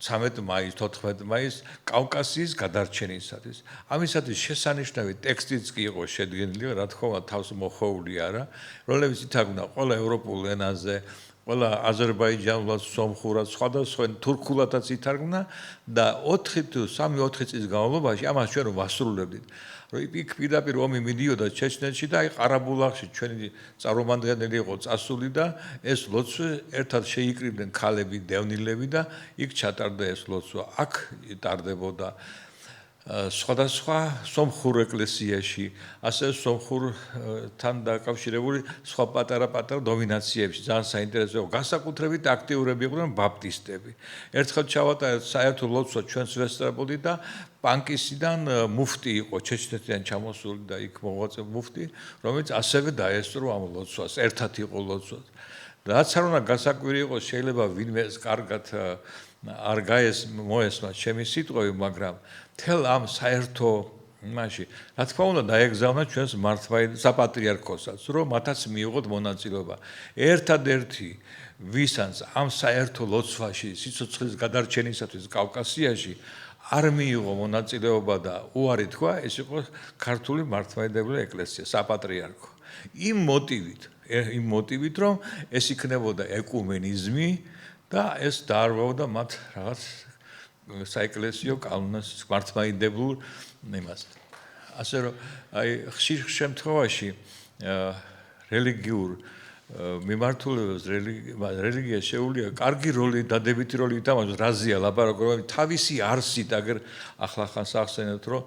13 მაისს, 14 მაისს კავკასიის გადარჩენისათვის. ამისათვის შესანიშნავი ტექსტიც კი იყო შედგენილი, რა თქმა უნდა, თავს მოხოვული არა, რომლებიც ითარგმნა ყველა ევროპულ ენაზე, ყველა აზერბაიჯანულად, სომხურად, სხვადასხვა თურქულადაც ითარგმნა და 4 თუ 3-4 წლის განმავლობაში ამას ჩვენ ვასრულებდით. რომ იქ პირდაპირ ომი მიდიოდა ჩეჩნეთში და აი ყარაბულახში ჩვენი წარმომადგენელი იყო წასული და ეს ლოცვა ერთად შეიკრიბნენ ქალები, დევნილები და იქ ჩატარდა ეს ლოცვა. აქ ტარდებოდა სხვადასხვა სომხურ ეკლესიაში, ასე სომხურთან დაკავშირებული სხვა პატარა-პატარა დომინაციებში ძალიან საინტერესო იყო. განსაკუთრებით აქტიურები იყვნენ ბაპტისტები. ერთხელ ჩავატარეთ საერთო ლოცვა ჩვენს ვესტრაპოლი და პანკისიდან მუფტი იყო ჩეჩნეთიდან ჩამოსული და იქ მოღვაწე მუფტი, რომელიც ასევე დაესწრო ამ ლოცვას, ერთად იყო ლოცვა. რაც არ უნდა გასაკვირი იყოს, შეიძლება ვინმე კარგად არ მოესმა ჩემი სიტყვები, მაგრამ თელ ამ საერთო იმაში, რა თქმა უნდა, დაეგზავნა ჩვენს საპატრიარქოსაც, რომ მათაც მიიღოთ მონაწილეობა. ერთადერთი ვისაც ამ საერთო ლოცვაში, სიცოცხლის გადარჩენისათვის კავკასიაში არ მიიღო მონაწილეობა და უარი თქვა, ეს იყო ქართული მართლმადიდებელი ეკლესია, საპატრიარქო. იმ მოტივით, რომ ეს იქნებოდა ეკუმენიზმი და ეს დაარღვევდა მათ რაღაც საეკლესიო კანონს მართლმადიდებლურ იმას. ასე რომ აი ხშირ შემთხვევაში რელიგიურ მიმართულებას რელიგია შეუძლია კარგი როლი, დადებითი როლი ითამაშოს, რაზეა ლაპარაკობ, თავისი არსით აგერ ახლახან სახსენეთ, რომ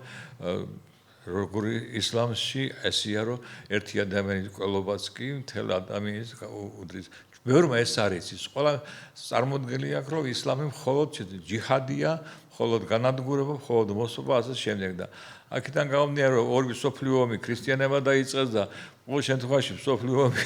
როგორი ისლამში ესია, რომ ერთი ადამიანის ყოლობაც კი მთელ ადამიანის უდრის. მეურმა ეს არის ის. ყველა წარმოდგენილი აქვს, რომ ისლამი მხოლოდ ჯიჰადია, მხოლოდ განადგურება, მხოლოდ მოსობა ასე შემდეგ და აქედან გამომდინარე, რომ ორი სოფლიო ომი ქრისტიანებმა დაიწყეს და ყოველ შემთხვევაში სოფლიო ომი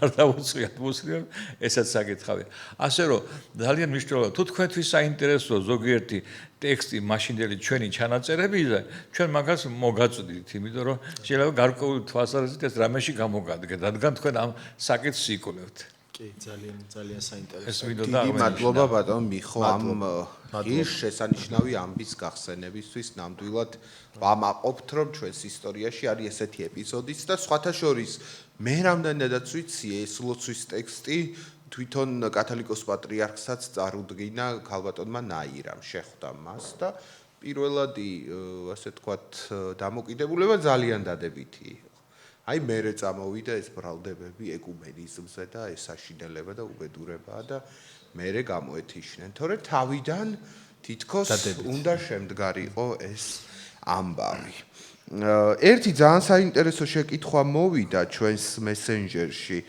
არ დაუწყიათ მუსლიმებს, ესაც საკითხავია. ასე რომ ძალიან მნიშვნელოვანია, თუ თქვენთვის საინტერესოა ზოგიერთი ტექსტი მაშინდელი ჩვენი ჩანაწერებისა, ჩვენ მაგას მოგაწვდით, იმიტომ რომ შეიძლება გარკვეული თვალსაზრისით ეს რამეში გამოგადგეთ, რადგან თქვენ ამ საკითხს იკვლევთ. კი, ძალიან საინტერესო. ეს ვიდეო დიდი მადლობა ბატონ მიხო ამ ღირს შესანიშნავი ამბის გახსენებისთვის. ნამდვილად ვამაყობთ, რომ ჩვენს ისტორიაში არის ესეთი ეპიზოდიც და სხვათა შორის მე რამდენადაც ვიცი, ეს ლოცვის ტექსტი თვითონ კათოლიკოს პატრიარქსაც წარუდგინა ქალბატონმა ნაირამ, შეხვდა მას და პირველადი ასე თქვათ დამოკიდებულება ძალიან დადებითი იყო. აი მერე წამოვიდა ეს ბრალდებები ეკუმენიზმზე და ეს საშინელება და უბედურებაა და მერე გამოეთიშნენ, თორე თავიდან თითქოს უნდა შემდგარიყო ეს ამბავი. ერთი ძალიან საინტერესო შეკითხვა მოვიდა ჩვენს მესენჯერში.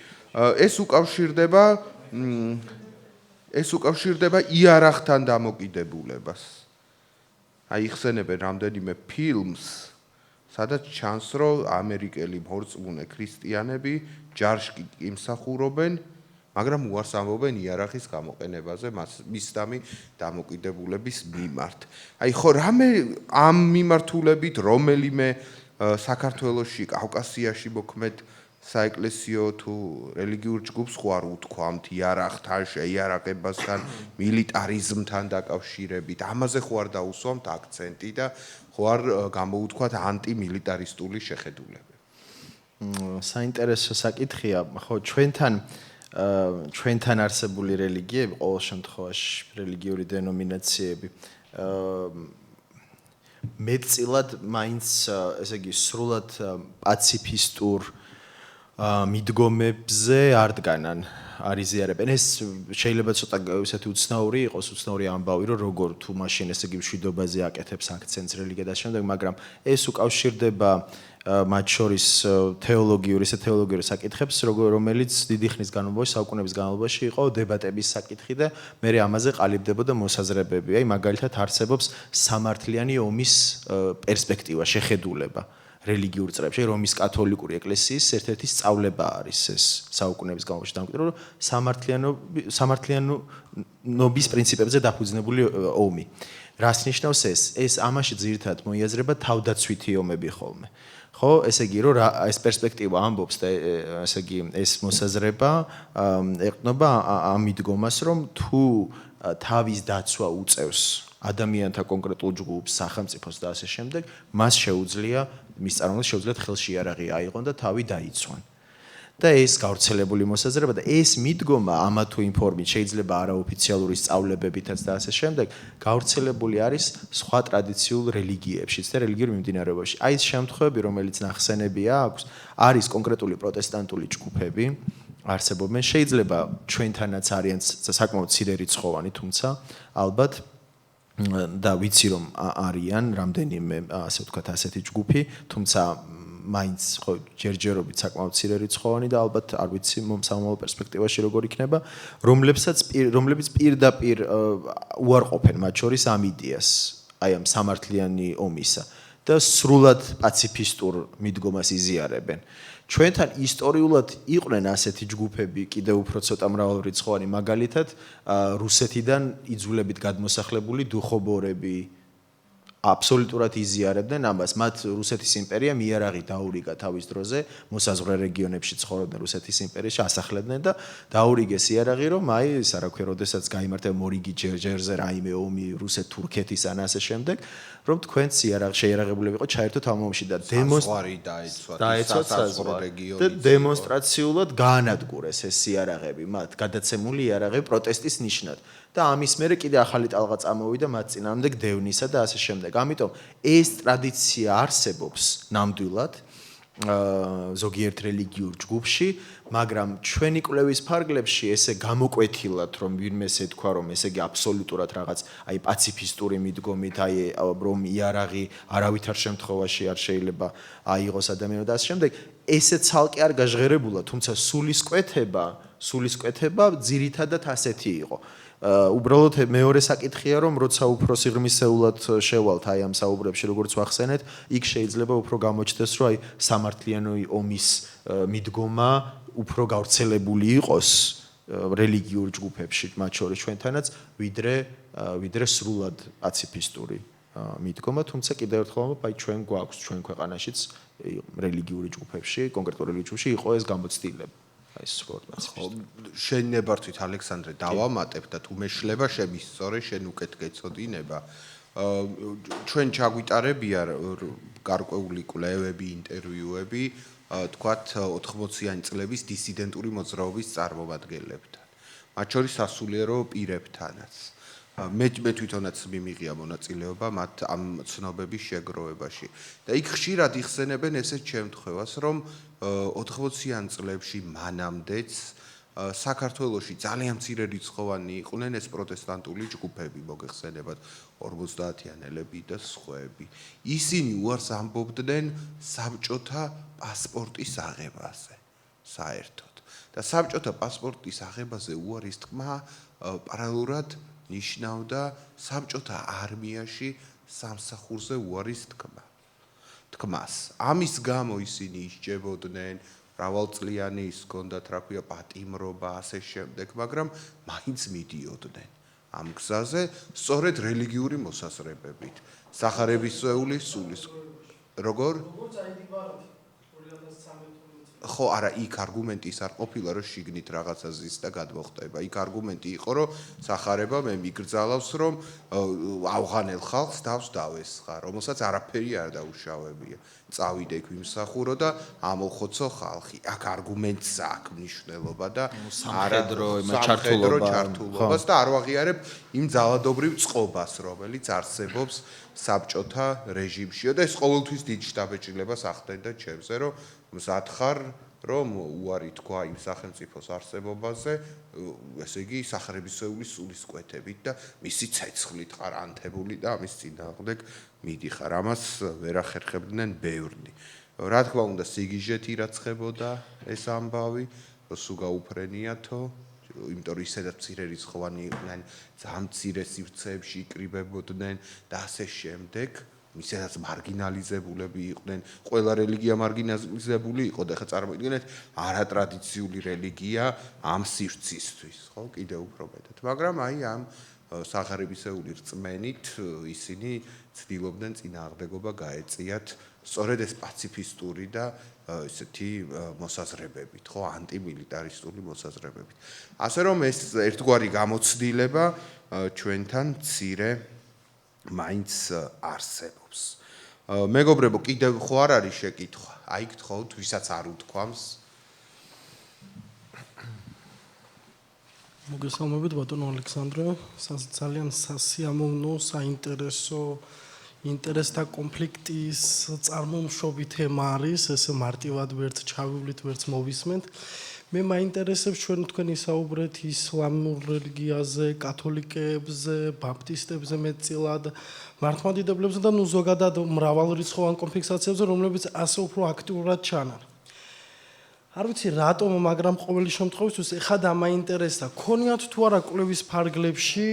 ეს უკავშირდება იარაღთან დამოკიდებულებას. აი იხსენებენ რამდენიმე ფილმს, სადაც ჩანს, რომ ამერიკელი მორწმუნე ქრისტიანები ჯარში იმსახურობენ, მაგრამ უარს ამბობენ იარაღის გამოყენებაზე მისდამი დამოკიდებულების მიმართ. აი ხო რამე ამ მიმართულებით რომელიმე საქართველოში, კავკასიაში მოქმედ საეკლესიო თუ რელიგიურ ჯგუფს ხო არ უთქვამთ იარაღთან, შეიარაღებასთან, მილიტარიზმთან დაკავშირებით. ამაზე ხო არ დაუსვამთ აქცენტი და ხო არ გამოუთქვათ ანტიმილიტარისტული შეხედულებები. საინტერესო საკითხია, ხო ჩვენთან არსებული რელიგიები, ყოველ შემთხვევაში რელიგიური დენომინაციები მეტწილად მაინც ესე იგი სრულად პაციფისტურ მიდგომებზე არ დგანან, არ იზიარებენ. ეს შეიძლება ცოტა ესეთი უცნაური იყოს, უცნაური ამბავი, რომ როგორ თუ მაშინ ესე იგი მშვიდობაზე აკეთებს აქცენტს რელიგია და შემდეგ, მაგრამ ეს უკავშირდება მათ შორის თეოლოგიური საკითხებს, რომელიც დიდი ხნის განმავლობაში, საუკუნეების განმავლობაში იყო დებატების საკითხი და მე ამაზე ყალიბდებოდა მოსაზრებები. აი მაგალითად არსებობს სამართლიანი ომის პერსპექტივა, შეხედულება. რელიგიურ წრეებში, რომის კათოლიკური ეკლესიის ერთ-ერთი სწავლება არის ეს საუკუნეების განმავლობაში დამკვიდრებული, რომ სამართლიანობის პრინციპებზე დაფუძნებული ომი. რას ნიშნავს ეს? ეს ამაში ძირითადად მოიაზრება თავდაცვითი ომები ხოლმე. ხო, ესე იგი, რომ ეს პერსპექტივა ამბობს და ესე იგი, ეს მოსაზრება ეყრდნობა ამ მიდგომას, რომ თუ თავის დაცვა უწევს ადამიანთა კონკრეტულ ჯგუფს, სახელმწიფოს და ასე შემდეგ, მას შეუძლია მის წარმომადგენლებს შეუძლიათ ხელში იარაღი აიღონ და თავი დაიცვან. და ეს გავრცელებული მოსაზრება და ეს მიდგომა ამა თუ იმ ფორმით შეიძლება არაოფიციალური სწავლებებითაც და ასე შემდეგ გავრცელებული არის სხვა ტრადიციულ რელიგიებშიც და რელიგიურ მიმდინარეობებში. აი ეს შემთხვევები, რომელიც ნახსენებია აქვს, არის კონკრეტული პროტესტანტული ჯგუფები, არსებობენ, შეიძლება ჩვენთანაც არიან საკმაოდ მცირერიცხოვანი, თუმცა ალბათ და ვიცი რომ არიან რამდენიმე ასე ვთქვათ ასეთი ჯგუფი, თუმცა მაინც ხო ჯერჯერობით საკმაოდ მცირერიცხოვანი და ალბათ არ ვიცი მომსავალ პერსპექტივაში როგორ იქნება, რომლებიც პირდაპირ უარყოფენ მათ შორის ამ იდეას, აი ამ სამართლიანი ომისა. და სრულად პაციფისტურ მიდგომას იზიარებენ. ჩვენთან ისტორიულად იყვნენ ასეთი ჯგუფები, კიდევ უფრო ცოტა მრავალრიცხოვანი, მაგალითად, რუსეთიდან იძულებით გადმოსახლებული დუხობორები აბსოლუტურად იზიარებდნენ ამას. მათ რუსეთის იმპერიამ იარაღი დაურიგა თავის დროზე, მოსაზღვრე რეგიონებში ცხოვრობდნენ რუსეთის იმპერიაში, ასახლებდნენ და დაურიგეს იარაღი, რომ აი, ის რა ქვია, როდესაც გაიმართება მორიგი ჯერზე რაიმე ომი რუსეთ-თურქეთის ან ასე შემდეგ, რომ თქვენც შეიარაღებული ვიყო ჩაერთოთ ამ ომში და დაეცვათ რეგიონი და დემონსტრაციულად გაანადგურეს ეს იარაღები, მათ გადაცემული იარაღები პროტესტის ნიშნად. და ამის მერე კიდე ახალი ტალღა წამოვიდა მათ წინააღმდეგ დევნისა და ასე შემდეგ. ამიტომ ეს ტრადიცია არსებობს ნამდვილად ზოგიერთ რელიგიურ ჯგუფში, მაგრამ ჩვენი კვლევის ფარგლებში ესე გამოკვეთილად, რომ ვინმეს ეთქვა, რომ ესე იგი აბსოლუტურად რაღაც აი პაციფისტური მიდგომით, აი რომ იარაღი არავითარ შემთხვევაში არ შეიძლება აიღოს ადამიანად და ასე შემდეგ, ესე ცალკე არ გაჟღერებულა, თუმცა სულისკვეთება ძირითადად ასეთი იყო. უბრალოდ მეორე საკითხია, რომ როცა უფრო სიღრმისეულად შევალთ აი ამ საუბრებში, როგორც ვახსენეთ, იქ შეიძლება უფრო გამოჩნდეს, რომ აი სამართლიანი ომის მიდგომა უფრო გავრცელებული იყოს რელიგიურ ჯგუფებში, მათ შორის ჩვენთანაც, ვიდრე სრულად პაციფისტური მიდგომა, თუმცა კიდევ ერთხელ აი ჩვენ გვაქვს ჩვენ ქვეყანაშიც რელიგიური ჯგუფებში, კონკრეტულ რელიგიურ ჯგუფში იყო ეს გამოცდილება. შენებართვით ალექსანდრე დავამატებ და თუ მეშლება შემისწორე შენ უკეთ გეცოდინება ჩვენ ჩაგვიტარებია გარკვეული კვლევები ინტერვიუები თქვათ 80-იანი წლების დისიდენტური მოძრაობის წარმომადგენლებთან მათ შორის სასულიერო პირებთანაც მე თვითონაც მიმიღია მონაწილეობა მათ ამ ცნობების შეგროვებაში და იქ ხშირად იხსენებენ ესეთ შემთხვევას რომ 80-იან წლებში მანამდეც საქართველოში ძალიან მცირე რიცხოვანი იყვნენ ეს პროტესტანტული ჯგუფები მოგეხსენებათ 50-იანელები და სხვაები ისინი უარს ამბობდნენ საბჭოთა პასპორტის აღებაზე საერთოდ და საბჭოთა პასპორტის აღებაზე უარის თქმა პარალელურად ნიშნავდა საბჭოთა არმიაში სამსახურზე უარის თქმას. ამის გამო ისინი ისჯებოდნენ, მრავალწლიანი ის ჰქონდათ, რა ქვია, პატიმრობა, ასე შემდეგ, მაგრამ მაინც მიდიოდნენ ამ გზაზე, სწორედ რელიგიური მოსაზრებებით. სახარებისეული სულის როგორ? ხო, არა, იქ არგუმენტი ის არ ყოფილა, რომ შიგნით რაღაცა ზის და გადმოხტება. იქ არგუმენტი იყო, რომ სახარება მე მიგრძალავს, რომ ავღანელ ხალხს თავს დავესხა, რომელსაც არაფერი არ დაუშავებია. წავიდე იქ ვიმსახურო და ამოხოცო ხალხი. აქ არგუმენტს აქვს მნიშვნელობა და სამხედრო ჩართულობას და არ ვაღიარებ იმ ძალადობრივ წყობას, რომელიც არსებობს საბჭოთა რეჟიმშიო და ეს ყოველთვის დიდ შთაბეჭდილებას ახდენდა ჩემზე, რომ მზად ხარ რომ უარი თქვა იმ სახელმწიფოს არსებობაზე, ესე იგი სახარებისეული სულისკვეთებით და მისი ცეცხლით ხარ ანთებული და ამის წინააღმდეგ მიდიხარ. ამას ვერ ახერხებდნენ ბევრნი. რა თქმა უნდა, სიგიჟეთ ირაცხებოდა ეს ამბავი, სულ გაუფრენიათო, იმიტომ რომ ისედაც მცირე რიცხოვანი იყვნენ, ძალიან მცირე სივრცეებში იკრიბებოდნენ და ასე შემდეგ. ისედაც მარგინალიზებულები იყვნენ, ყველა რელიგია მარგინალიზებული იყო და ხა წარმოიდგინეთ არატრადიციული რელიგია ამ სივრცისთვის, ხო, კიდევ უფრო მეტად. მაგრამ აი ამ სახარებისეული რწმენით ისინი ცდილობდნენ წინააღმდეგობა გაეწიათ სწორედ ეს პაციფისტური და ესეთი მოსაზრებებით, ხო, ანტიმილიტარისტული მოსაზრებებით. ასე რომ ეს ერთგვარი გამოცდილება ჩვენთან მცირე მაინც არსებობს. მეგობრებო, კიდევ ხო არ არის შეკითხვა? აი გთხოვთ, ვისაც არ უთქვამს. მოგესალმებით ბატონო ალექსანდრე, ძალიან სასიამოვნო, საინტერესო ინტერესთა კონფლიქტის წარმომშობი თემა არის, ესე მარტივად ვერც ჩავივლით, ვერც მოვისმენთ. მე მაინტერესებს თქვენი საუბრეთ ისლამურ რელიგიაზე, კათოლიკეებზე, ბაპტისტებზე მეტწილად, მართლმადიდებლებზე და ნუ ზოგადად მრავალრიცხოვან კონფლიქტაციებზე, რომლებიც ასე უფრო აქტიურად ჩანან. არ ვიცი რატომ, მაგრამ ყოველი შემთხვევისთვის ეხა დამაინტერესდა. ქონიათ თუ არა კვლევის ფარგლებში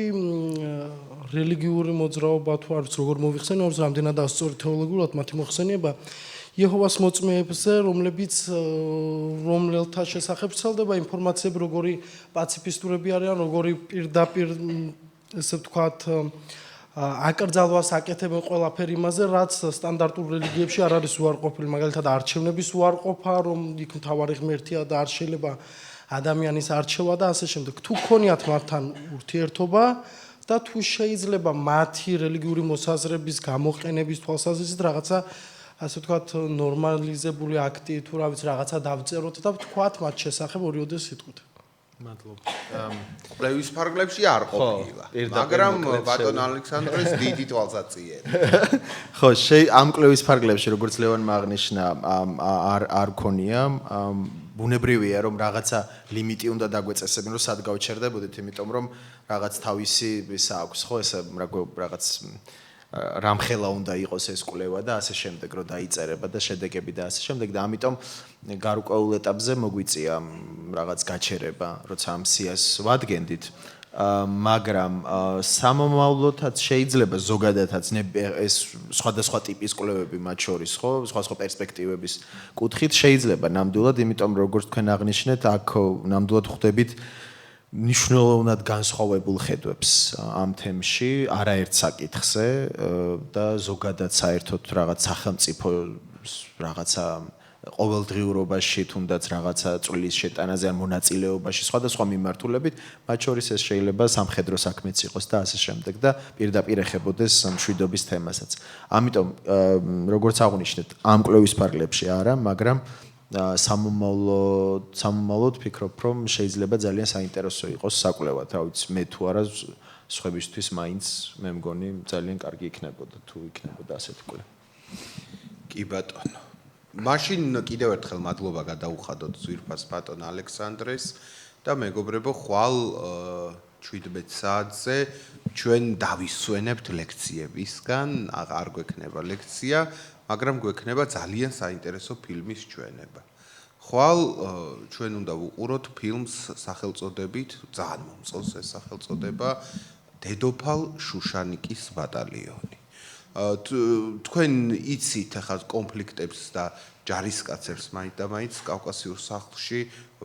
რელიგიური მოძრაობა თუ არ ვიცი როგორ მოიხსენიო, რამდენადაა სწორი თეოლოგიურად მათი მოხსენება იეჰოვას მოწმეებზე, რომელთა შესახებ ვრცელდება ინფორმაციები, როგორი პაციფისტურები არიან, როგორი პირდაპირ ესე ვთქვათ აკრძალვას აკეთებენ ყველაფერი იმაზე, რაც სტანდარტულ რელიგიებში არ არის უარყოფილი, მაგალითად არჩევნების უარყოფა, რომ იქ მთავარი ღმერთია და არ შეიძლება ადამიანის არჩევა და ასე შემდეგ. თუ ქონიათ მათთან ურთიერთობა და თუ შეიძლება მათი რელიგიური მოსაზრების გამოყენების თვალსაზრისით რაღაცა ასე ვთქვათ ნორმალიზებული აქტი თუ რა ვიცი რაღაცა დავწეროთ და ვთქვათ მათ შესახებ ორიოდე სიტყვით. მადლობა. კვლევის ფარგლებში არ ყოფილა, მაგრამ ბატონ ალექსანდრეს დიდი თვალსაჩინო. ხო, ამ კვლევის ფარგლებში როგორც ლევანმა აღნიშნა, არ ქონია. ბუნებრივია რომ რაღაცა ლიმიტი უნდა დაგვეწესებინ რომ სად გავჩერდებოდეთ, იმიტომ რომ რაღაც თავისი ისა აქვს, ხო, ესე რაღაც რამხელა უნდა იყოს ეს კვლევა და ასე შემდეგ რომ დაიწერება და შედეგები და ასე შემდეგ და ამიტომ გარკვეულ ეტაპზე მოგვიწია რაღაც გაჩერება, როცა ამ სიას ვადგენდით, მაგრამ სამომავლოდაც შეიძლება ზოგადადაც ეს სხვადასხვა ტიპის კვლევები მათ შორის, ხო, სხვადასხვა პერსპექტივების კუთხით შეიძლება ნამდვილად, იმიტომ როგორც თქვენ აღნიშნეთ, აქ ნამდვილად ხვდებით ნიშნულოვნად განსხვავებულ ხედვებს ამ თემში, არაერთ საკითხზე და ზოგადად საერთოდ რაღაც სახელმწიფო რაღაცა ყოველდღიურობაში თუნდაც რაღაცა წვლის შეტანაზე ან მონაწილეობაში სხვადასხვა მიმართულებით, მათ შორის ეს შეიძლება სამხედრო საქმეც იყოს და ასე შემდეგ და პირდაპირ ეხებოდეს მშვიდობის თემასაც. ამიტომ როგორც აღნიშნეთ, ამ კვლევის ფარგლებში არა, მაგრამ სამომავლოდ ვფიქრობ, რომ შეიძლება ძალიან საინტერესო იყოს საკვლევად, რა ვიცი, მე თუ არა სხვებისთვის მაინც მე მგონი ძალიან კარგი იქნებოდა თუ იქნებოდა ასეთი კვლევა. კი ბატონო. მაშინ კიდევ ერთხელ მადლობა გადაუხადოთ ძვირფას ბატონ ალექსანდრეს და მეგობრებო, ხვალ 17 საათზე ჩვენ დავისვენებთ ლექციებისგან, არ გვექნება ლექცია, მაგრამ გვექნება ძალიან საინტერესო ფილმის ჩვენება. ხვალ ჩვენ უნდა ვუყუროთ ფილმს სახელწოდებით, ძალიან მომწონს ეს სახელწოდება, დედოფალ შუშანიკის ბატალიონი. თქვენ იცით ახლა კონფლიქტებს და ჯარისკაცებს მაინც და მაინც კავკასიურ სახლში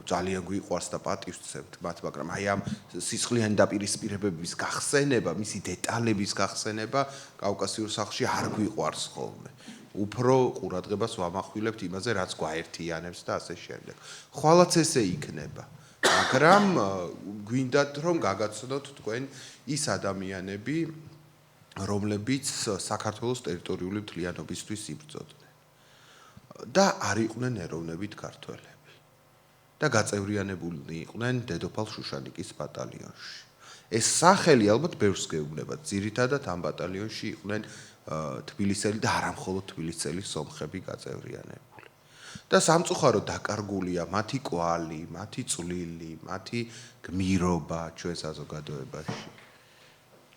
ძალიან გვიყვარს და პატივცემთ მათ, მაგრამ აი ამ სისხლიანი დაპირისპირებების გახსენება, მისი დეტალების გახსენება კავკასიურ სახლში არ გვიყვარს ხოლმე. უფრო ყურადღებას ვამახვილებთ იმაზე, რაც გვაერთიანებს და ასე შემდეგ. ხვალაც ესე იქნება, მაგრამ გვინდათ რომ გაგაცნოთ თქვენ ის ადამიანები, რომლებიც საქართველოს ტერიტორიული მთლიანობისთვის იბრძოდნენ და არ იყვნენ ეროვნებით ქართველები და გაწევრიანებულნი იყვნენ დედოფალ შუშანიკის ბატალიონში. ეს სახელი ალბათ ბევრს გეუბნება, ძირითადად ამ ბატალიონში იყვნენ თბილისელი და არა მხოლოდ თბილისელი სომხები გაწევრიანებული. და სამწუხაროდ დაკარგულია მათი კვალი, მათი წვლილი, მათი გმირობა ჩვენ საზოგადოებაში.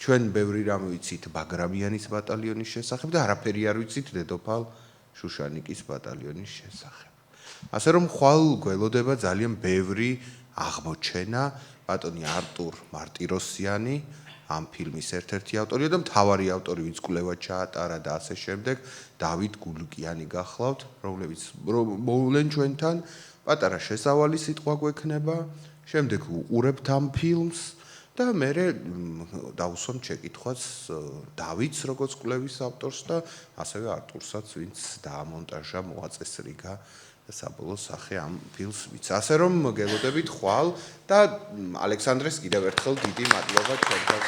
ჩვენ ბევრი რამ ვიცით ბაგრამიანის ბატალიონის შესახებ და არაფერი არ ვიცით დედოფალ შუშანიკის ბატალიონის შესახებ. ასე რომ ხვალ გველოდება ძალიან ბევრი აღმოჩენა, ბატონი არტურ მარტიროსიანი ამ ფილმის ერთ-ერთი ავტორია და მთავარი ავტორი, ვინც კვლევა ჩაატარა და ასე შემდეგ, დავით გულუკიანი გახლავთ, რომლებიც მოვლენ ჩვენთან, პატარა შესავალი სიტყვა გვექნება, შემდეგ უყურებთ ამ ფილმს და მერე დავუსვამთ შეკითხვას დავითს, როგორც კვლევის ავტორს და ასევე არტურსაც, ვინც დაამონტაჟა, მოაწესრიგა და საბოლოო სახე ამ ფილმს. ასე რომ გელოდებით ხვალ და ალექსანდრეს კიდევ ერთხელ დიდი მადლობა ჩვენთან.